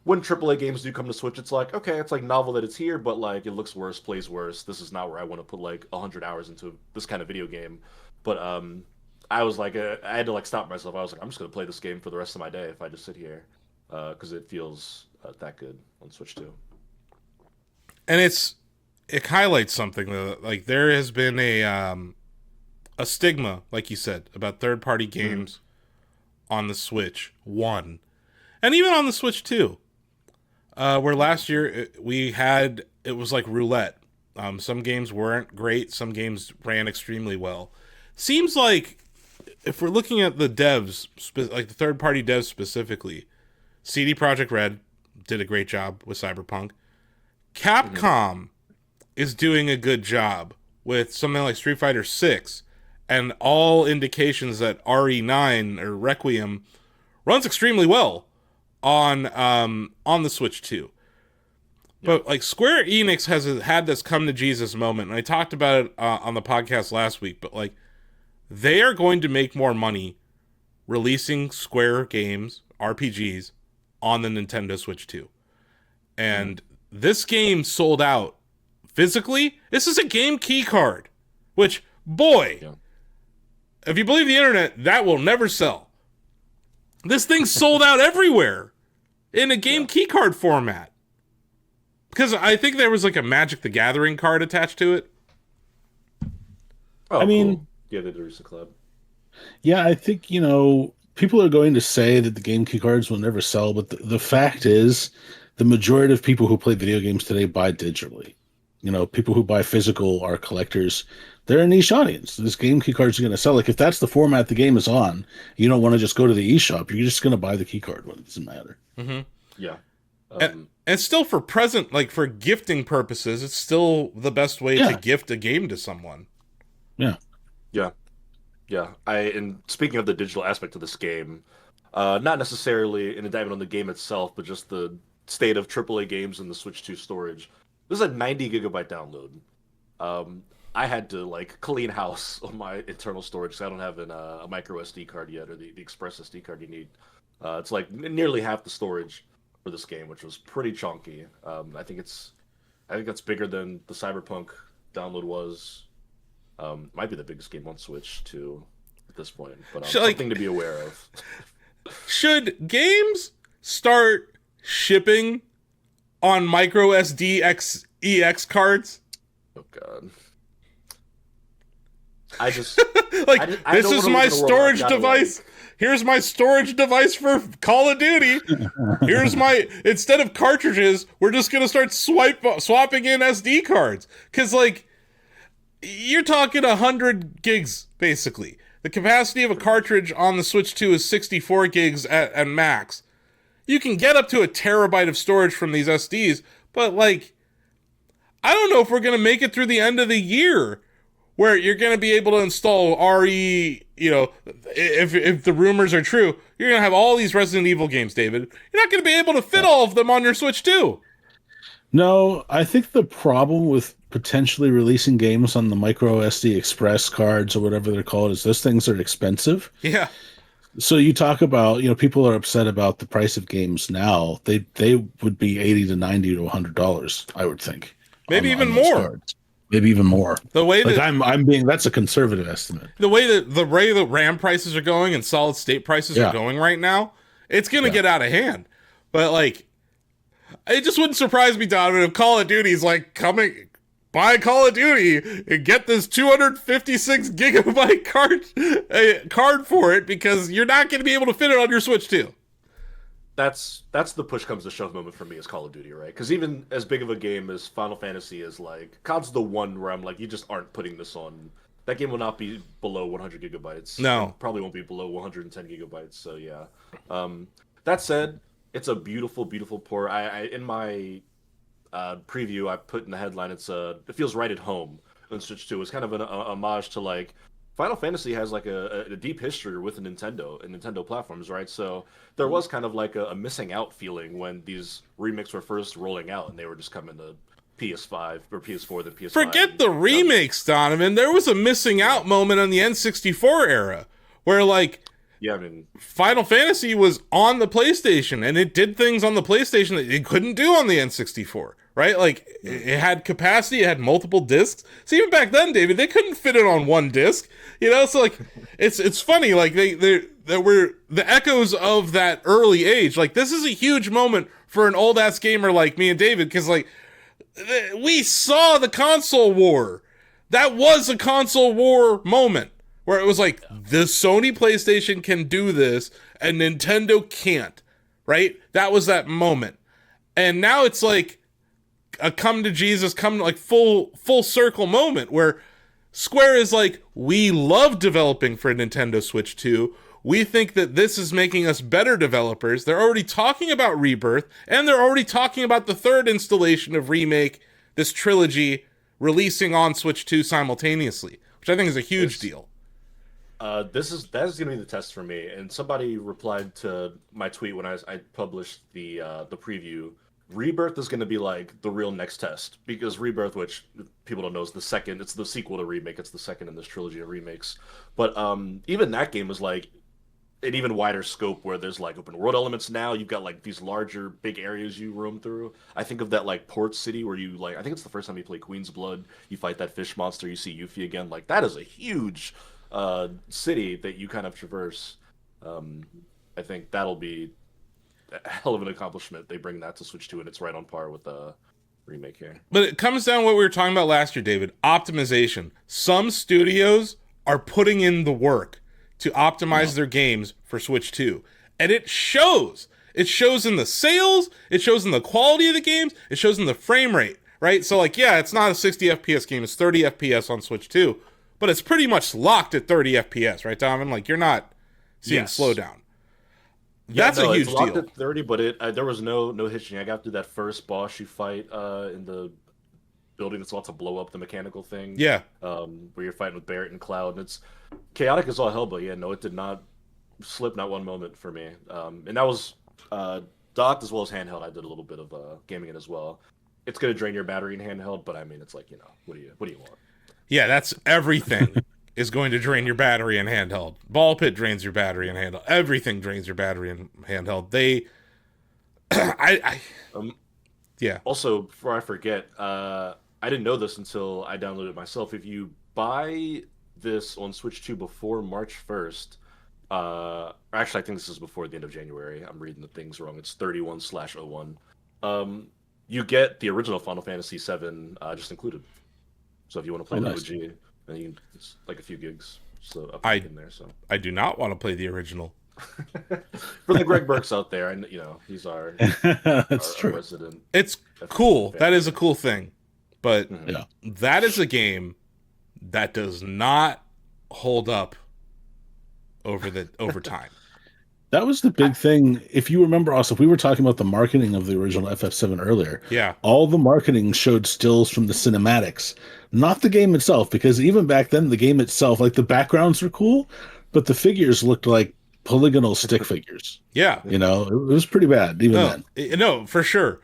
When AAA games do come to Switch, it's like, okay, it's like novel that it's here, but like it looks worse, plays worse. This is not where I want to put like 100 hours into this kind of video game. But I was like, I had to like stop myself. I was like, I'm just gonna play this game for the rest of my day if I just sit here, because it feels that good on Switch 2. And it highlights something though. Like there has been a stigma, like you said, about third party games on the Switch 1. And even on the Switch 2. Where last year it was like roulette. Some games weren't great, some games ran extremely well. Seems like if we're looking at the devs, like the third party devs specifically, CD Projekt Red did a great job with Cyberpunk. Capcom is doing a good job with something like Street Fighter 6, and all indications that RE9 or Requiem runs extremely well on the Switch 2. But like Square Enix has had this come to Jesus moment, and I talked about it on the podcast last week. But like, they are going to make more money releasing Square games, RPGs, on the Nintendo Switch 2. And this game sold out physically. This is a game key card, which, boy, if you believe the internet, that will never sell. This thing sold out everywhere in a game key card format. Because I think there was like a Magic the Gathering card attached to it. Oh, I mean, cool. Yeah, they did a club. yeah, I think, people are going to say that the game key cards will never sell, but the fact is, the majority of people who play video games today buy digitally. People who buy physical are collectors. They're a niche audience. This game key cards are going to sell. Like, if that's the format the game is on, you don't want to just go to the eShop. You're just going to buy the key card when it doesn't matter. Mm-hmm. Yeah. And still for present, like for gifting purposes, it's still the best way to gift a game to someone. Yeah. Yeah. Yeah. And speaking of the digital aspect of this game, not necessarily an indictment on the game itself, but just the state of AAA games in the Switch 2 storage. This is a 90 gigabyte download. I had to like clean house on my internal storage because I don't have a micro SD card yet, or the Express SD card you need. It's like nearly half the storage for this game, which was pretty chunky. I think that's bigger than the Cyberpunk download was. Might be the biggest game on Switch too at this point, but something to be aware of. Should games start shipping on micro SD EX cards? Oh god. I just like I this is my storage device. Here's my storage device for Call of Duty. Here's instead of cartridges, we're just gonna start swapping in SD cards. Cause like you're talking 100 gigs basically. The capacity of a cartridge on the Switch 2 is 64 gigs at max. You can get up to a terabyte of storage from these SDs, but like, I don't know if we're gonna make it through the end of the year where you're going to be able to install RE, if the rumors are true, you're going to have all these Resident Evil games, David. You're not going to be able to fit all of them on your Switch 2. No, I think the problem with potentially releasing games on the micro SD Express cards or whatever they're called is those things are expensive. Yeah, So you talk about, people are upset about the price of games now. They would be 80 to 90 to $100, I would think, maybe even on those more. cards. Maybe even more. The way Like that I'm being that's a conservative estimate. the way that RAM prices are going and solid state prices are Yeah. going right now, it's gonna Yeah. get out of hand. But like, it just wouldn't surprise me, Donovan, if Call of Duty's like coming. Buy Call of Duty and get this 256 gigabyte card for it because you're not going to be able to fit it on your Switch too. That's the push comes to shove moment for me as Call of Duty, right? Because even as big of a game as Final Fantasy is, like, COD's the one where I'm like, you just aren't putting this on. That game will not be below 100 gigabytes. No. And probably won't be below 110 gigabytes. So yeah. That said, it's a beautiful, beautiful port. I in my preview I put in the headline, it feels right at home on Switch 2. It's kind of an homage to, like, Final Fantasy has like a deep history with Nintendo and Nintendo platforms, right? So there was kind of like a missing out feeling when these remakes were first rolling out and they were just coming to PS5 or PS4 then PS5. Forget the remakes, Donovan. There was a missing out moment on the N64 era where like Yeah, I mean, Final Fantasy was on the PlayStation and it did things on the PlayStation that it couldn't do on the N64, right? Like it had capacity, it had multiple discs. So even back then, David, they couldn't fit it on one disc, you know? So like it's funny, like there were the echoes of that early age. Like this is a huge moment for an old ass gamer like me and David cuz like we saw the console war. That was a console war moment where it was like the Sony PlayStation can do this and Nintendo can't, right? That was that moment. And now it's like a come to Jesus, come like full circle moment where Square is like, we love developing for Nintendo Switch 2. We think that this is making us better developers. They're already talking about Rebirth, and they're already talking about the third installation of Remake, this trilogy, releasing on Switch 2 simultaneously, which I think is a huge deal. that is gonna be the test for me. And somebody replied to my tweet when I published the preview. Rebirth is going to be like the real next test because Rebirth, which people don't know, is the second. It's the sequel to Remake. It's the second in this trilogy of remakes. But even that game is like an even wider scope where there's like open world elements now. You've got like these larger, big areas you roam through. I think of that like port city where you like. I think it's the first time you play Queen's Blood. You fight that fish monster. You see Yuffie again. Like that is a huge city that you kind of traverse. Um, I think that'll be a hell of an accomplishment. They bring that to Switch 2, and it's right on par with the remake here. But it comes down to what we were talking about last year, David. Optimization. Some studios are putting in the work to optimize their games for Switch 2. And it shows. It shows in the sales, it shows in the quality of the games, it shows in the frame rate, right? So like, yeah, it's not a 60 FPS game, it's 30 FPS on Switch 2, but it's pretty much locked at 30 FPS, right, Donovan? Like, you're not seeing slowdown. That's a huge it's locked deal. at 30, but there was no hitching. I got through that first boss you fight in the building that's about to blow up the mechanical thing. Yeah. Where you're fighting with Barrett and Cloud, and it's chaotic as all hell. But yeah, no, it did not slip not one moment for me. And that was docked as well as handheld. I did a little bit of gaming it as well. It's gonna drain your battery in handheld, but I mean, it's like, what do you want? Yeah, that's everything is going to drain your battery in handheld. Ball pit drains your battery in handheld. Everything drains your battery in handheld. Um, Yeah. Also, before I forget, I didn't know this until I downloaded it myself. If you buy this on Switch 2 before March 1st, actually, I think this is before the end of January. I'm reading the things wrong. It's 31/01. You get the original Final Fantasy 7 just included. So if you want to play the nice. OG, then it's like a few gigs so up in there. So I do not want to play the original. for the Greg Burks out there, and he's our That's our true. resident. It's cool. That is a cool thing. But Yeah. that is a game that does not hold up over time. That was the big thing. If you remember, also, we were talking about the marketing of the original FF7 earlier. Yeah. All the marketing showed stills from the cinematics, not the game itself, because even back then, the game itself, like the backgrounds were cool, but the figures looked like polygonal stick figures. Yeah. It was pretty bad even then. No, for sure.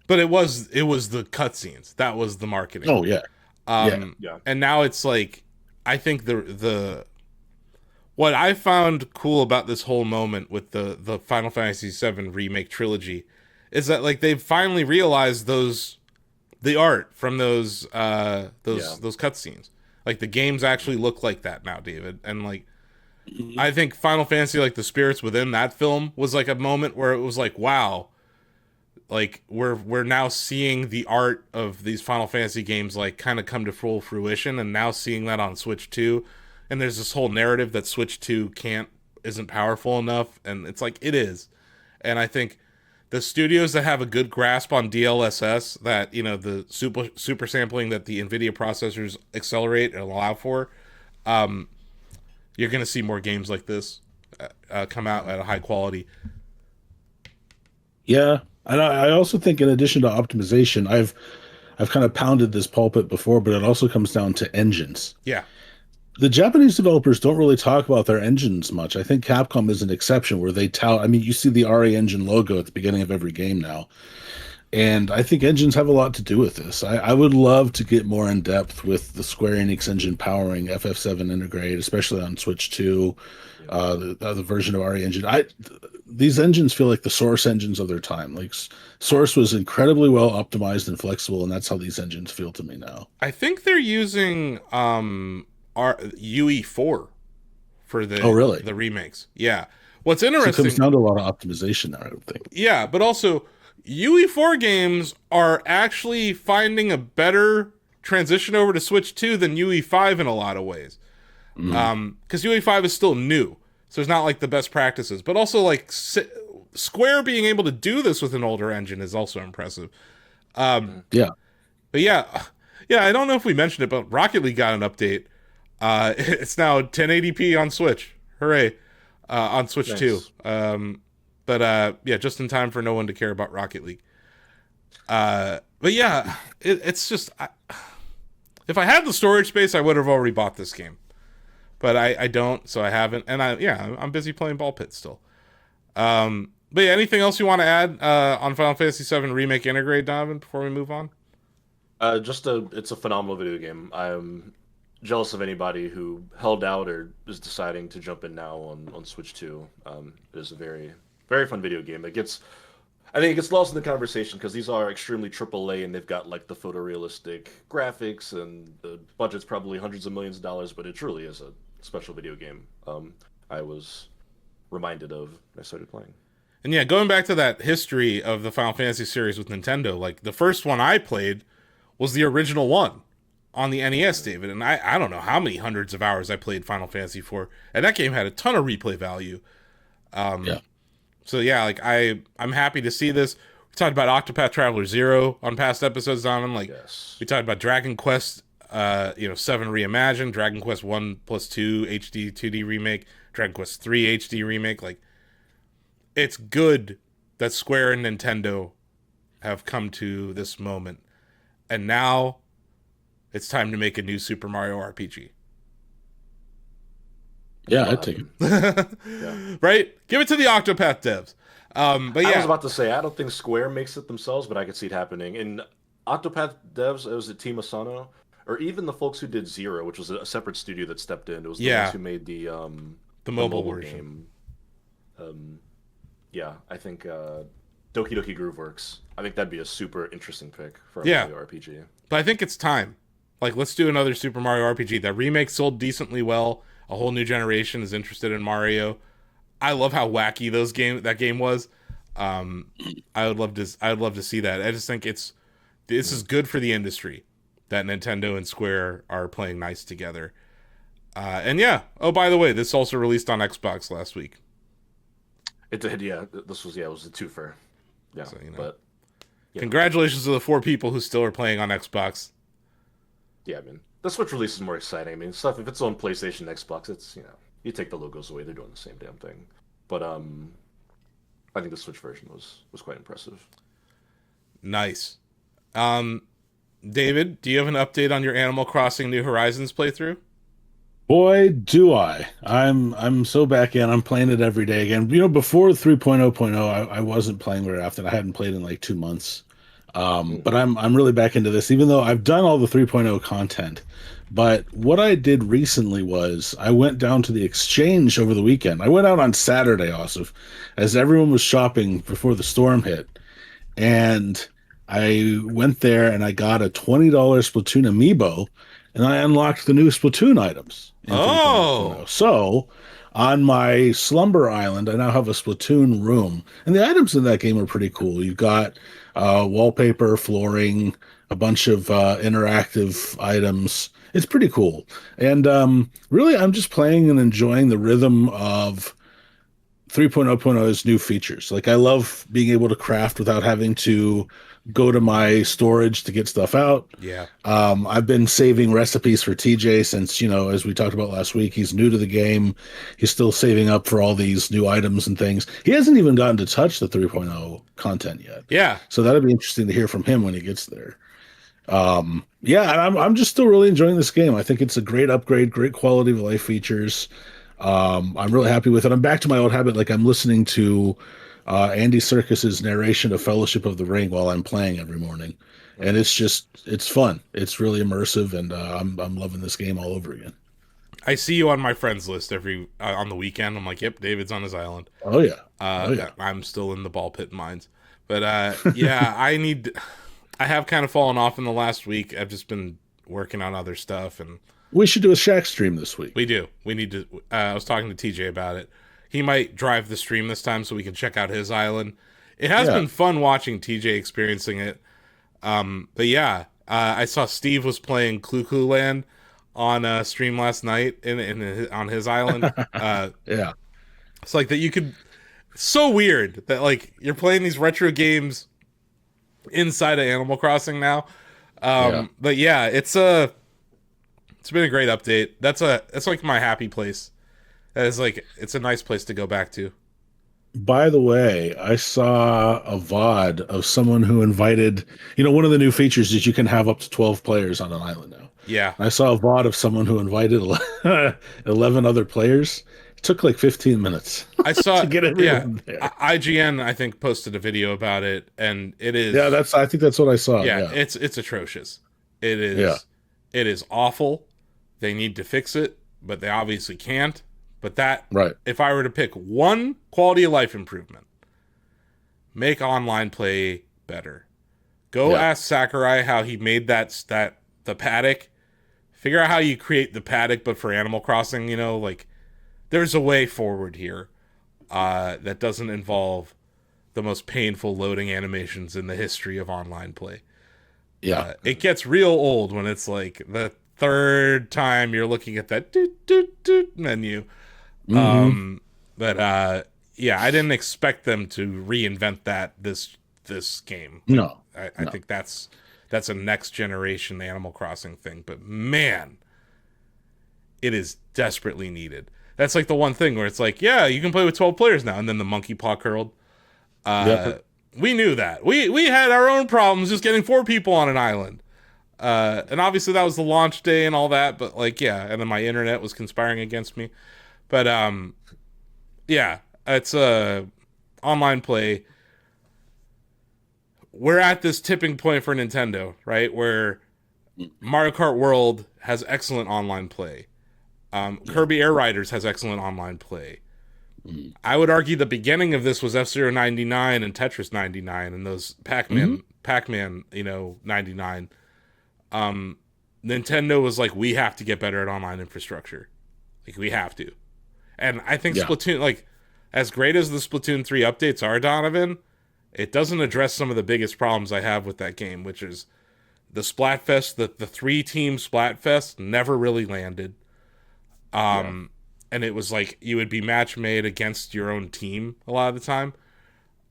but it was the cutscenes that was the marketing. Oh yeah, yeah, Um, Yeah. and now it's like I think the what I found cool about this whole moment with the Final Fantasy VII remake trilogy is that like they've finally realized the art from those Yeah. those cutscenes. Like the games actually look like that now, David. And like Mhm. I think Final Fantasy, like the spirits within that film, was like a moment where it was like, wow, like we're now seeing the art of these Final Fantasy games like kind of come to full fruition, and now seeing that on Switch 2. And there's this whole narrative that Switch 2 can't isn't powerful enough, and it's like it is. And I think the studios that have a good grasp on DLSS, that the super sampling that the NVIDIA processors accelerate and allow for, um, you're going to see more games like this come out at a high quality. yeah. And I also think, in addition to optimization, I've kind of pounded this pulpit before, but it also comes down to engines. Yeah, The Japanese developers don't really talk about their engines much. I think Capcom is an exception where they tout. I mean, you see the RA engine logo at the beginning of every game now. And I think engines have a lot to do with this. I would love to get more in depth with the Square Enix engine powering FF7 Intergrade, especially on Switch 2, Yeah. the version of RE engine. These engines feel like the Source engines of their time. Like Source was incredibly well optimized and flexible, and that's how these engines feel to me now. I think they're using UE4 for Oh, really? the remakes. Yeah. What's So it comes interesting, down to a lot of optimization there, I would think. yeah, but also UE4 games are actually finding a better transition over to Switch 2 than UE5 in a lot of ways. Mhm. Because UE5 is still new, so it's not like the best practices. But also, like Square being able to do this with an older engine is also impressive. Um, Yeah. but yeah, I don't know if we mentioned it, but Rocket League got an update. It's now 1080p on Switch. Hooray! On Switch 2. Nice. But yeah, just in time for no one to care about Rocket League. But yeah, it's just if I had the storage space, I would have already bought this game. But I don't, so I haven't. And I'm busy playing Ball Pit still. But yeah, anything else you want to add on Final Fantasy VII Remake Intergrade, Donovan, before we move on? It's a phenomenal video game. I'm jealous of anybody who held out or is deciding to jump in now on Switch 2. It is a very, very fun video game. I think it gets lost in the conversation because these are extremely AAA and they've got like the photorealistic graphics and the budget's probably hundreds of millions of dollars, but it truly is a special video game. I was reminded of when I started playing. And yeah, going back to that history of the Final Fantasy series with Nintendo, like the first one I played was the original one on the NES, David. And I don't know how many hundreds of hours I played Final Fantasy for, and that game had a ton of replay value. Yeah. So yeah, like I'm happy to see this. We talked about Octopath Traveler 0 on past episodes, Donovan. Like Yes. we talked about Dragon Quest 7 Reimagined, Dragon Quest 1+2 HD 2D remake, Dragon Quest 3 HD remake. Like it's good that Square and Nintendo have come to this moment. And now it's time to make a new Super Mario RPG. Yeah, Well, I'd take it. Yeah. Right? Give it to the Octopath devs. But I was yeah, about to say, I don't think Square makes it themselves, but I could see it happening. In Octopath devs, it was the Team Asano, or even the folks who did Zero, which was a separate studio that stepped in. It was the Yeah. ones who made the mobile version. game. Yeah, I think Doki Doki Grooveworks. I think that'd be a super interesting pick for a Yeah. Mario RPG. But I think it's time. Like, let's do another Super Mario RPG. That remake sold decently well. A whole new generation is interested in Mario. I love how wacky that game was. I would love to see that. I just think this is good for the industry that Nintendo and Square are playing nice together. And yeah. Oh, by the way, this also released on Xbox last week. It did, yeah. This was, it was a twofer. Yeah, So, but yeah. Congratulations to the 4 people who still are playing on Xbox. Yeah, I mean, the Switch release is more exciting. I mean, stuff if it's on PlayStation, Xbox, it's you take the logos away, they're doing the same damn thing. But I think the Switch version was quite impressive. Nice. David, do you have an update on your Animal Crossing New Horizons playthrough? Boy, do I. I'm so back in. I'm playing it every day again. Before 3.0.0, I wasn't playing very often. I hadn't played in like 2 months. Mm. But I'm really back into this, even though I've done all the 3.0 content. But what I did recently was I went down to the exchange over the weekend. I went out on Saturday, also, as everyone was shopping before the storm hit. And I went there and I got a $20 Splatoon amiibo, and I unlocked the new Splatoon items in 3.0.0. Oh, So on my Slumber Island, I now have a Splatoon room, and the items in that game are pretty cool. You've got wallpaper, flooring, a bunch of interactive items. It's pretty cool. And really, I'm just playing and enjoying the rhythm of 3.0.0's new features. Like I love being able to craft without having to go to my storage to get stuff out. yeah. I've been saving recipes for TJ since, as we talked about last week, he's new to the game. He's still saving up for all these new items and things. He hasn't even gotten to touch the 3.0 content yet. Yeah. So that'll be interesting to hear from him when he gets there. Yeah, and I'm just still really enjoying this game. I think it's a great upgrade, great quality of life features. I'm really happy with it. I'm back to my old habit, like I'm listening to Andy Serkis's narration of Fellowship of the Ring while I'm playing every morning, and Mm. it's fun. It's really immersive, and I'm loving this game all over again. I see you on my friends list every on the weekend. I'm like, yep, David's on his island. Oh yeah, oh yeah. I'm still in the ball pit mines. But yeah, I have kind of fallen off in the last week. I've just been working on other stuff, and We should do a Shack stream this week. we do. We need to. I was talking to TJ about it. He might drive the stream this time so we can check out his island. It has Yeah, been fun watching TJ experiencing it. But yeah, I saw Steve was playing Clue Clue Land on stream last night on his island. yeah, It's like that you could. So weird that like you're playing these retro games inside of Animal Crossing now. yeah. But yeah, it's been a great update. That's like my happy place. That is like it's a nice place to go back to. By the way, I saw a VOD of someone who invited, one of the new features is you can have up to 12 players on an island now. Yeah, I saw a VOD of someone who invited 11 other players. It took like 15 minutes I saw. to get Yeah, everyone there. IGN I think posted a video about it, and it Yeah, is. I think that's what I saw. Yeah, Yeah. it's atrocious. It Yeah. is. It is awful. They need to fix it, but they obviously can't. But that, Right. if I were to pick one quality of life improvement, make online play better. Go Yeah. ask Sakurai how he made that the paddock. Figure out how you create the paddock, but for Animal Crossing, like there's a way forward here that doesn't involve the most painful loading animations in the history of online play. Yeah. It gets real old when it's like the third time you're looking at that doot, doot, doot menu. Hmm. But yeah, I didn't expect them to reinvent that this game. No. I No. think that's a next generation Animal Crossing thing. But man, it is desperately needed. That's like the one thing where it's like, yeah, you can play with 12 players now, and then the monkey paw curled. Yep. We knew that. We had our own problems just getting 4 people on an island. And obviously that was the launch day and all that, but like yeah, and then my internet was conspiring against me. But yeah, it's online play. We're at this tipping point for Nintendo, right? Where Mario Kart World has excellent online play. Kirby Air Riders has excellent online play. Mm. I would argue the beginning of this was F-Zero 99 and Tetris 99 and those Pac-Man, 99. Nintendo was like, we have to get better at online infrastructure. Like, we have to. And I think Yeah. Splatoon, like, as great as the Splatoon 3 updates are, Donovan, it doesn't address some of the biggest problems I have with that game, which is the Splatfest, the 3-team Splatfest never really landed. And it was like you would be match made against your own team a lot of the time.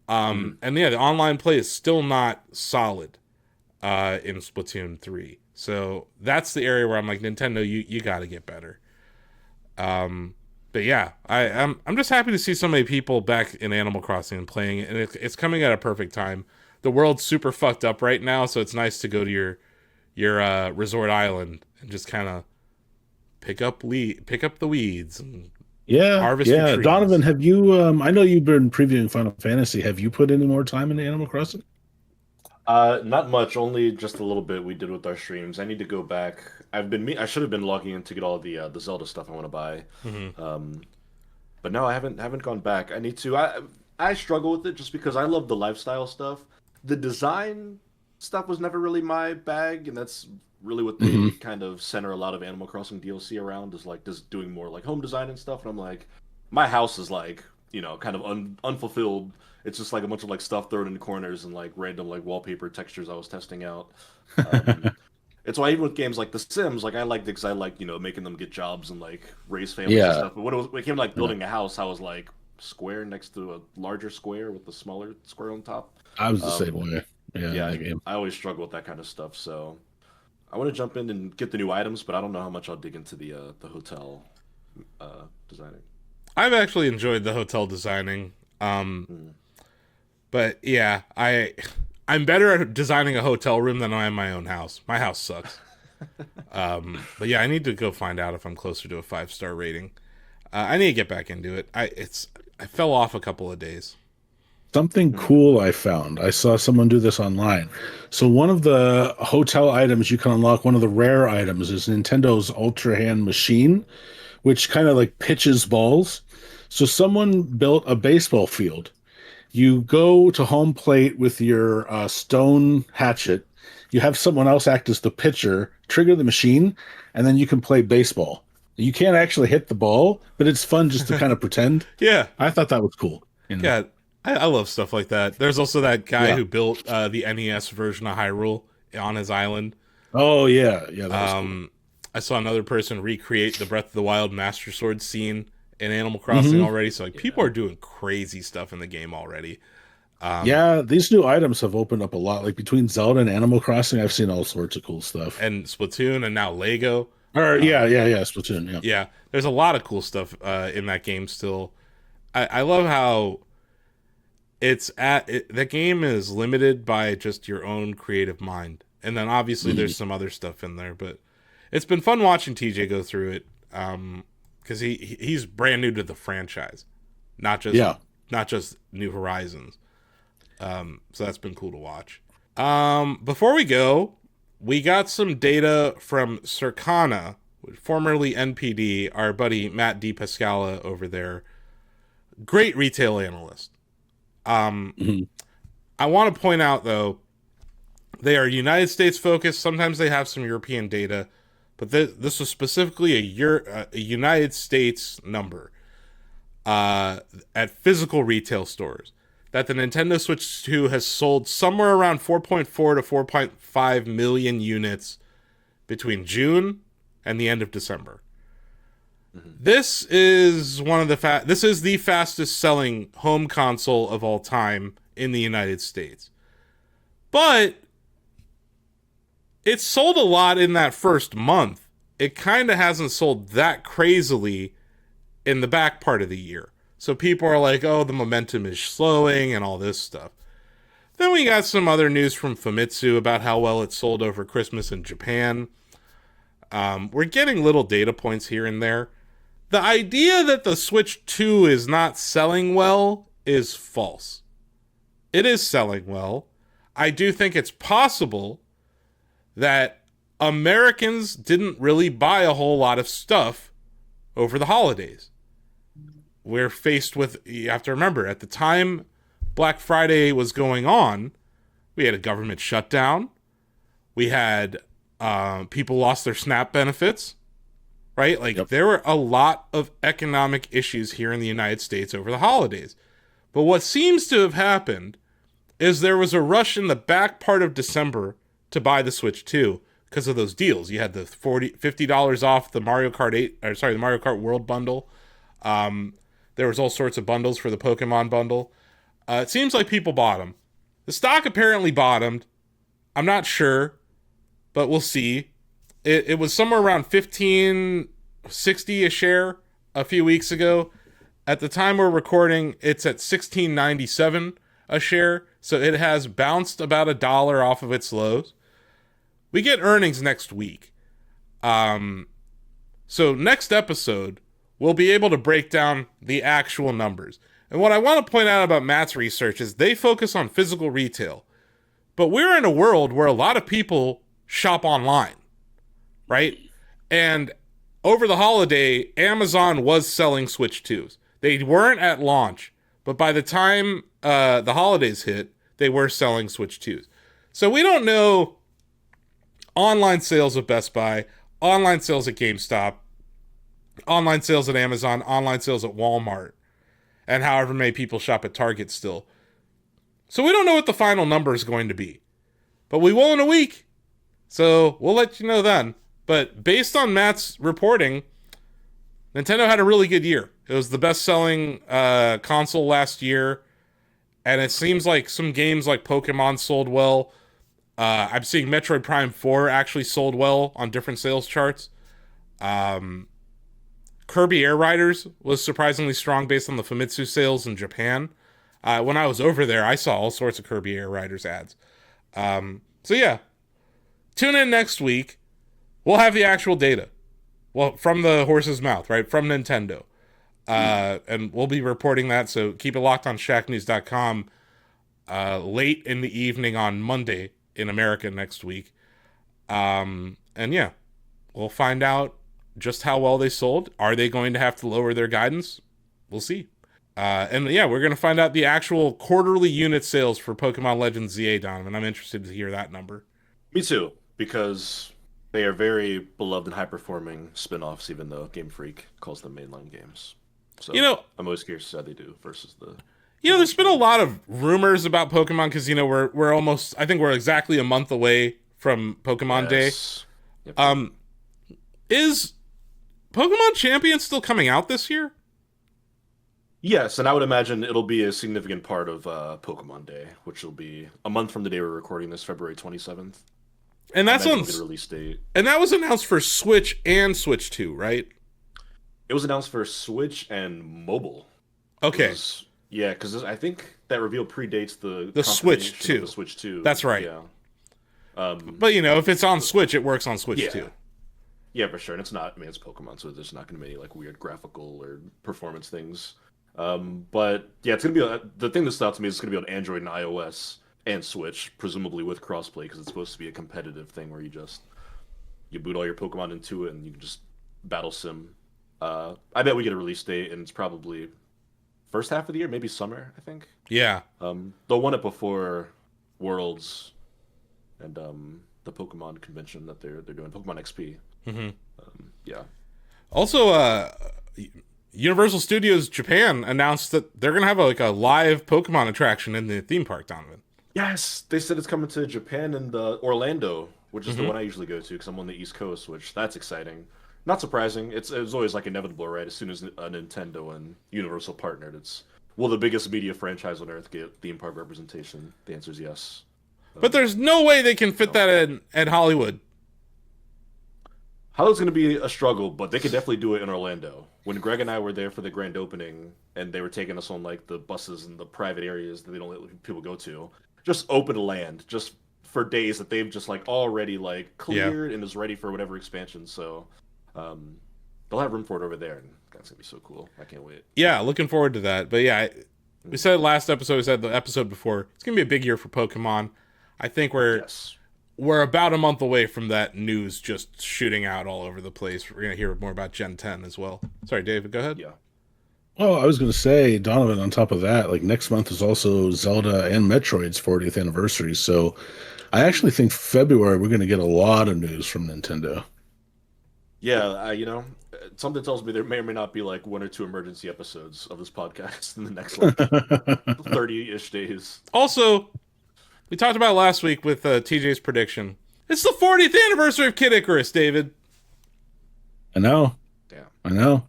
And yeah, the online play is still not solid in Splatoon 3. So that's the area where I'm like, Nintendo, you got to get better. But yeah, I'm just happy to see so many people back in Animal Crossing and playing it, and it's coming at a perfect time. The world's super fucked up right now, so it's nice to go to your resort island and just kind of pick up the weeds and Yeah. harvest your Yeah. trees. Donovan, have you I know you've been previewing Final Fantasy. Have you put any more time into Animal Crossing? Not much, only just a little bit we did with our streams. I need to go back. I should have been logging in to get all the Zelda stuff I want to buy. Hmm. Um, but no, I haven't gone back. I need to. I struggle with it just because I love the lifestyle stuff. The design stuff was never really my bag, and that's really what Hmm. they kind of center a lot of Animal Crossing DLC around is like just doing more like home design and stuff. And I'm like, my house is like, kind of unfulfilled. It's just like a bunch of like stuff thrown in the corners and like random like wallpaper textures I was testing out. Um, it's why even with games like The Sims, like I liked it because I like making them get jobs and like raise families and Yeah. stuff. But when it came to like Yeah. building a house, I was like square next to a larger square with a smaller square on top. I was the same Um, way. Yeah, in yeah, that game. I always struggle with that kind of stuff. So I want to jump in and get the new items, but I don't know how much I'll dig into the hotel designing. I've actually enjoyed the hotel designing. Hmm. But yeah, I'm better at designing a hotel room than I am my own house. My house sucks. But yeah, I need to go find out if I'm closer to a 5-star rating. I need to get back into it. I fell off a couple of days. Something Hmm. cool I found. I saw someone do this online. So one of the hotel items you can unlock, one of the rare items, is Nintendo's Ultra Hand machine, which kind of like pitches balls. So someone built a baseball field. You go to home plate with your stone hatchet. You have someone else act as the pitcher, trigger the machine, and then you can play baseball. You can't actually hit the ball, but it's fun just to kind of pretend. Yeah, I thought that was cool. yeah, I love stuff like that. There's also that guy Yeah. who built the NES version of Hyrule on his island. Oh yeah, yeah, that was cool. Um, I saw another person recreate the Breath of the Wild Master Sword scene in Animal Crossing Hmm. already. So like people Yeah. are doing crazy stuff in the game already. Um, Yeah, these new items have opened up a lot. Like between Zelda and Animal Crossing, I've seen all sorts of cool stuff. and Splatoon and now Lego. Or Um, yeah, Splatoon. Yeah. yeah, there's a lot of cool stuff in that game still. I love how the game is limited by just your own creative mind, and then obviously Mhm. there's some other stuff in there. But it's been fun watching TJ go through it because he's brand new to the franchise, not just Yeah. not just New Horizons. So that's been cool to watch. Before we go, we got some data from Circana, formerly NPD, our buddy Matt DePascala over there. Great retail analyst. Um, Mhm. I want to point out, though, they are United States focused. Sometimes they have some European data, but this was specifically a United States number at physical retail stores. That the Nintendo Switch 2 has sold somewhere around 4.4 to 4.5 million units between June and the end of December. Hmm. This is this is the fastest selling home console of all time in the United States. But it sold a lot in that first month. It kind of hasn't sold that crazily in the back part of the year. So people are like, oh, the momentum is slowing and all this stuff. Then we got some other news from Famitsu about how well it sold over Christmas in Japan. We're getting little data points here and there. The idea that the Switch 2 is not selling well is false. It is selling well. I do think it's possible that Americans didn't really buy a whole lot of stuff over the holidays. We're faced with, you have to remember, at the time Black Friday was going on, we had a government shutdown. We had people lost their SNAP benefits, right? Like, Yep. there were a lot of economic issues here in the United States over the holidays. But what seems to have happened is there was a rush in the back part of December to buy the Switch 2 because of those deals. You had the $50 off the Mario Kart 8, or sorry, the Mario Kart World bundle. There was all sorts of bundles for the Pokemon bundle. It seems like people bought them. The stock apparently bottomed. I'm not sure, but we'll see. It was somewhere around 15.60 a share a few weeks ago. At the time we're recording, it's at 16.97 a share, so it has bounced about $1 off of its lows. We get earnings next week. So next episode, we'll be able to break down the actual numbers. And what I want to point out about Matt's research is they focus on physical retail. But we're in a world where a lot of people shop online, right? And over the holiday, Amazon was selling Switch 2s. They weren't at launch, but by the time the holidays hit, they were selling Switch 2s. So we don't know online sales at Best Buy, online sales at GameStop, online sales at Amazon, online sales at Walmart, and however many people shop at Target still. So we don't know what the final number is going to be. But we will in a week. So we'll let you know then. But based on Matt's reporting, Nintendo had a really good year. It was the best-selling console last year. And it seems like some games like Pokemon sold well. I'm seeing Metroid Prime 4 actually sold well on different sales charts. Kirby Air Riders was surprisingly strong based on the Famitsu sales in Japan. When I was over there, I saw all sorts of Kirby Air Riders ads. So yeah, tune in next week. We'll have the actual data. Well, from the horse's mouth, right? From Nintendo. And we'll be reporting that, so keep it locked on shacknews.com late in the evening on Monday in America next week. And yeah, we'll find out just how well they sold. Are they going to have to lower their guidance? We'll see. And yeah, we're going to find out the actual quarterly unit sales for Pokemon Legends ZA, Donovan. I'm interested to hear that number. Me too, because they are very beloved and high-performing spin-offs, even though Game Freak calls them mainline games. So I'm always curious how they do versus the... there's been a lot of rumors about Pokemon because, we're almost... I think we're exactly a month away from Pokemon Day. Yep. Is Pokemon Champion still coming out this year? Yes, and I would imagine it'll be a significant part of Pokemon Day, which will be a month from the day we're recording this, February 27th. And that's on the release date. And that was announced for Switch and Switch 2, right? It was announced for Switch and mobile. Okay. Because I think that reveal predates the Switch 2. The Switch 2. That's right. Yeah. But if it's on Switch, it works on Switch 2. Yeah, for sure. And it's not. I mean, it's Pokemon, so there's not going to be any like weird graphical or performance things. But yeah, it's gonna be the thing that stood out to me is it's gonna be on Android and iOS and Switch, presumably with crossplay, because it's supposed to be a competitive thing where you boot all your Pokemon into it and you can just battle sim. I bet we get a release date, and it's probably first half of the year, maybe summer, I think. Yeah. They'll want it before Worlds and the Pokemon convention that they're doing, Pokemon XP. Mm-hmm. Yeah. Also, Universal Studios Japan announced that they're gonna have a live Pokemon attraction in the theme park, Donovan. Yes, they said it's coming to Japan and Orlando, which is the one I usually go to because I'm on the East Coast, which that's exciting. Not surprising. It's always like inevitable, right? As soon as a Nintendo and Universal partnered, it's will the biggest media franchise on earth get theme park representation? The answer is yes. But there's no way they can fit that in at Hollywood. Hollywood's going to be a struggle, but they could definitely do it in Orlando. When Greg and I were there for the grand opening, and they were taking us on like the buses and the private areas that they don't let people go to, just open land, just for days that they've just like already like cleared and is ready for whatever expansion. So they'll have room for it over there, and that's gonna be so cool. I can't wait. Yeah, looking forward to that. But yeah, we said last episode, we said the episode before, it's gonna be a big year for Pokemon. I think we're about a month away from that news just shooting out all over the place. We're going to hear more about Gen 10 as well. Sorry, David, go ahead. Yeah. Oh, I was going to say, Donovan, on top of that, like next month is also Zelda and Metroid's 40th anniversary. So I actually think February we're going to get a lot of news from Nintendo. Yeah, something tells me there may or may not be like one or two emergency episodes of this podcast in the next like 30-ish days. Also, we talked about it last week with TJ's prediction. It's the 40th anniversary of Kid Icarus, David. I know. Damn. I know.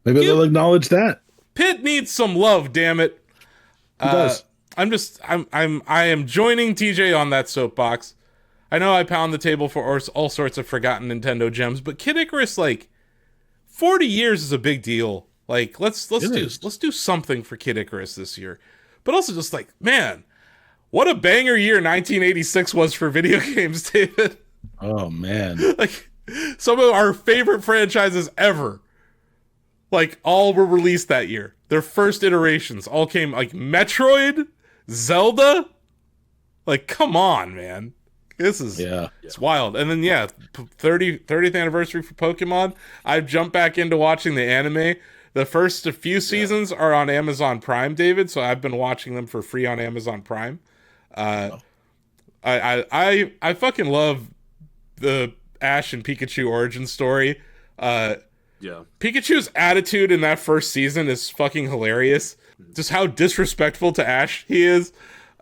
Maybe they'll acknowledge that. Pitt needs some love, damn it. He does. I am joining TJ on that soapbox. I know I pound the table for all sorts of forgotten Nintendo gems, but Kid Icarus, 40 years is a big deal. Let's do something for Kid Icarus this year. But also just man, what a banger year 1986 was for video games, David. Oh, man. Some of our favorite franchises ever, all were released that year. Their first iterations all came, Metroid, Zelda. Like, come on, man. This is Yeah. it's wild. And then 30th anniversary for Pokemon. I've jumped back into watching the anime. The first few seasons are on Amazon Prime, David, so I've been watching them for free on Amazon Prime. Uh, Oh. I fucking love the Ash and Pikachu origin story. Yeah. Pikachu's attitude in that first season is fucking hilarious. Just how disrespectful to Ash he is.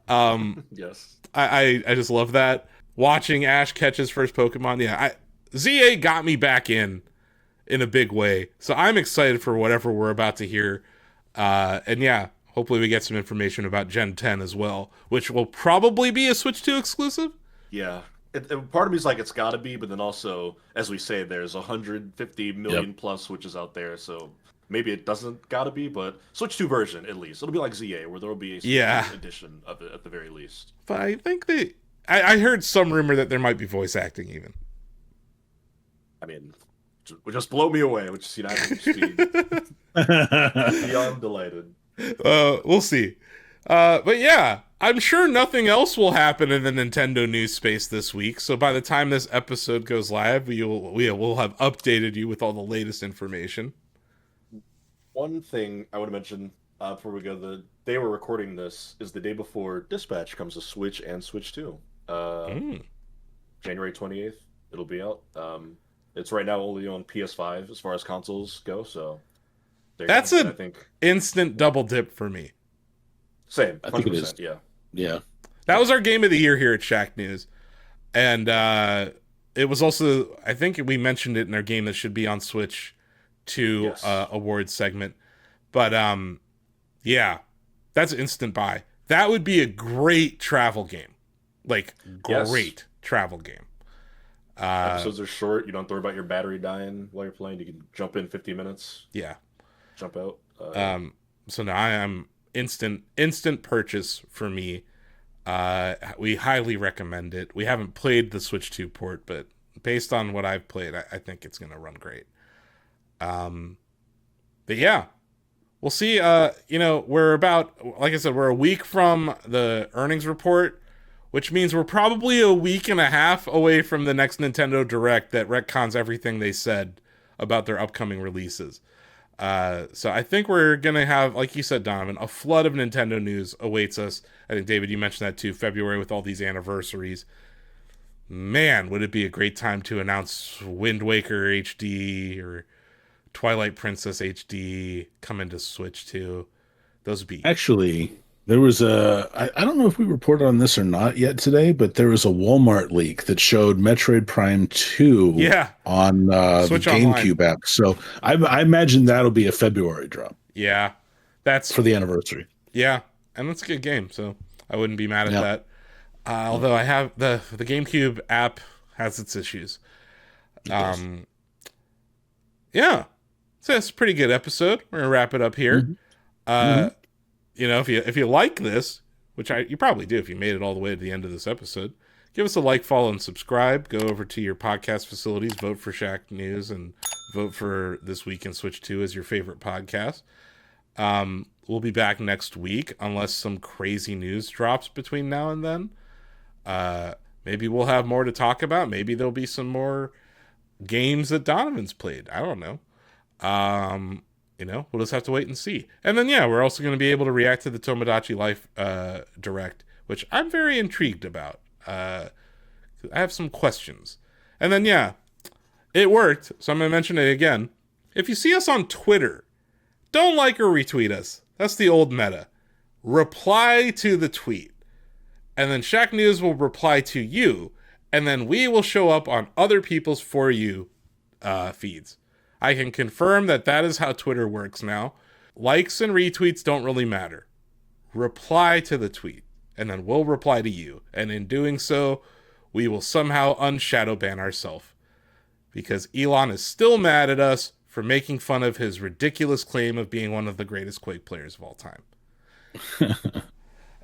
Yes. I just love that. Watching Ash catch his first Pokemon. Yeah, ZA got me back in a big way. So I'm excited for whatever we're about to hear. And yeah, hopefully we get some information about Gen 10 as well, which will probably be a Switch 2 exclusive. Yeah. Part of me is like, it's got to be, but then also, as we say, there's 150 million plus Switches out there, so maybe it doesn't got to be, but Switch 2 version, at least. It'll be like ZA, where there will be a Switch 2 edition of it at the very least. But I think I heard some rumor that there might be voice acting even. I mean, just blow me away, which, I would just be beyond delighted. We'll see. But yeah, I'm sure nothing else will happen in the Nintendo news space this week. So by the time this episode goes live, we will have updated you with all the latest information. One thing I would mention before we go, the day we're recording this is the day before Dispatch comes to Switch and Switch 2. January 28th, it'll be out. It's right now only on PS5 as far as consoles go, so that's I think instant double dip for me. Same, 100%, I think it is. Yeah. That was our game of the year here at Shacknews. And it was also, I think we mentioned it in our game that should be on Switch 2 awards segment. But yeah, that's instant buy. That would be a great travel game. Like, great travel game. Episodes are short. You don't have to worry about your battery dying while you're playing. You can jump in 50 minutes. Yeah. Jump out. So now I am instant purchase for me. We highly recommend it. We haven't played the Switch 2 port, but based on what I've played, I think it's going to run great. But yeah, we'll see. We're about, like I said, we're a week from the earnings report, which means we're probably a week and a half away from the next Nintendo Direct that retcons everything they said about their upcoming releases. So I think we're going to have, like you said, Donovan, a flood of Nintendo news awaits us. I think, David, you mentioned that too, February with all these anniversaries. Man, would it be a great time to announce Wind Waker HD or Twilight Princess HD come into Switch 2. Those would be... Actually, there was I don't know if we reported on this or not yet today, but there was a Walmart leak that showed Metroid Prime 2 on the GameCube app. So I imagine that'll be a February drop. Yeah. That's for the anniversary. Yeah. And that's a good game, so I wouldn't be mad at that. Although I have the GameCube app has its issues. Yeah. So it's a pretty good episode. We're gonna wrap it up here. If you like this, which you probably do if you made it all the way to the end of this episode, give us a like, follow, and subscribe. Go over to your podcast facilities, vote for Shacknews, and vote for This Week in Switch 2 as your favorite podcast. We'll be back next week unless some crazy news drops between now and then. Maybe we'll have more to talk about. Maybe there'll be some more games that Donovan's played. I don't know. We'll just have to wait and see. And then, we're also going to be able to react to the Tomodachi Life Direct, which I'm very intrigued about. I have some questions. And then, it worked, so I'm going to mention it again. If you see us on Twitter, don't like or retweet us. That's the old meta. Reply to the tweet. And then Shacknews will reply to you, and then we will show up on other people's For You feeds. I can confirm that is how Twitter works now. Likes and retweets don't really matter. Reply to the tweet, and then we'll reply to you. And in doing so, we will somehow unshadow ban ourselves. Because Elon is still mad at us for making fun of his ridiculous claim of being one of the greatest Quake players of all time.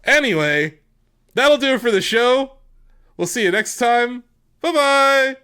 Anyway, that'll do it for the show. We'll see you next time. Bye-bye!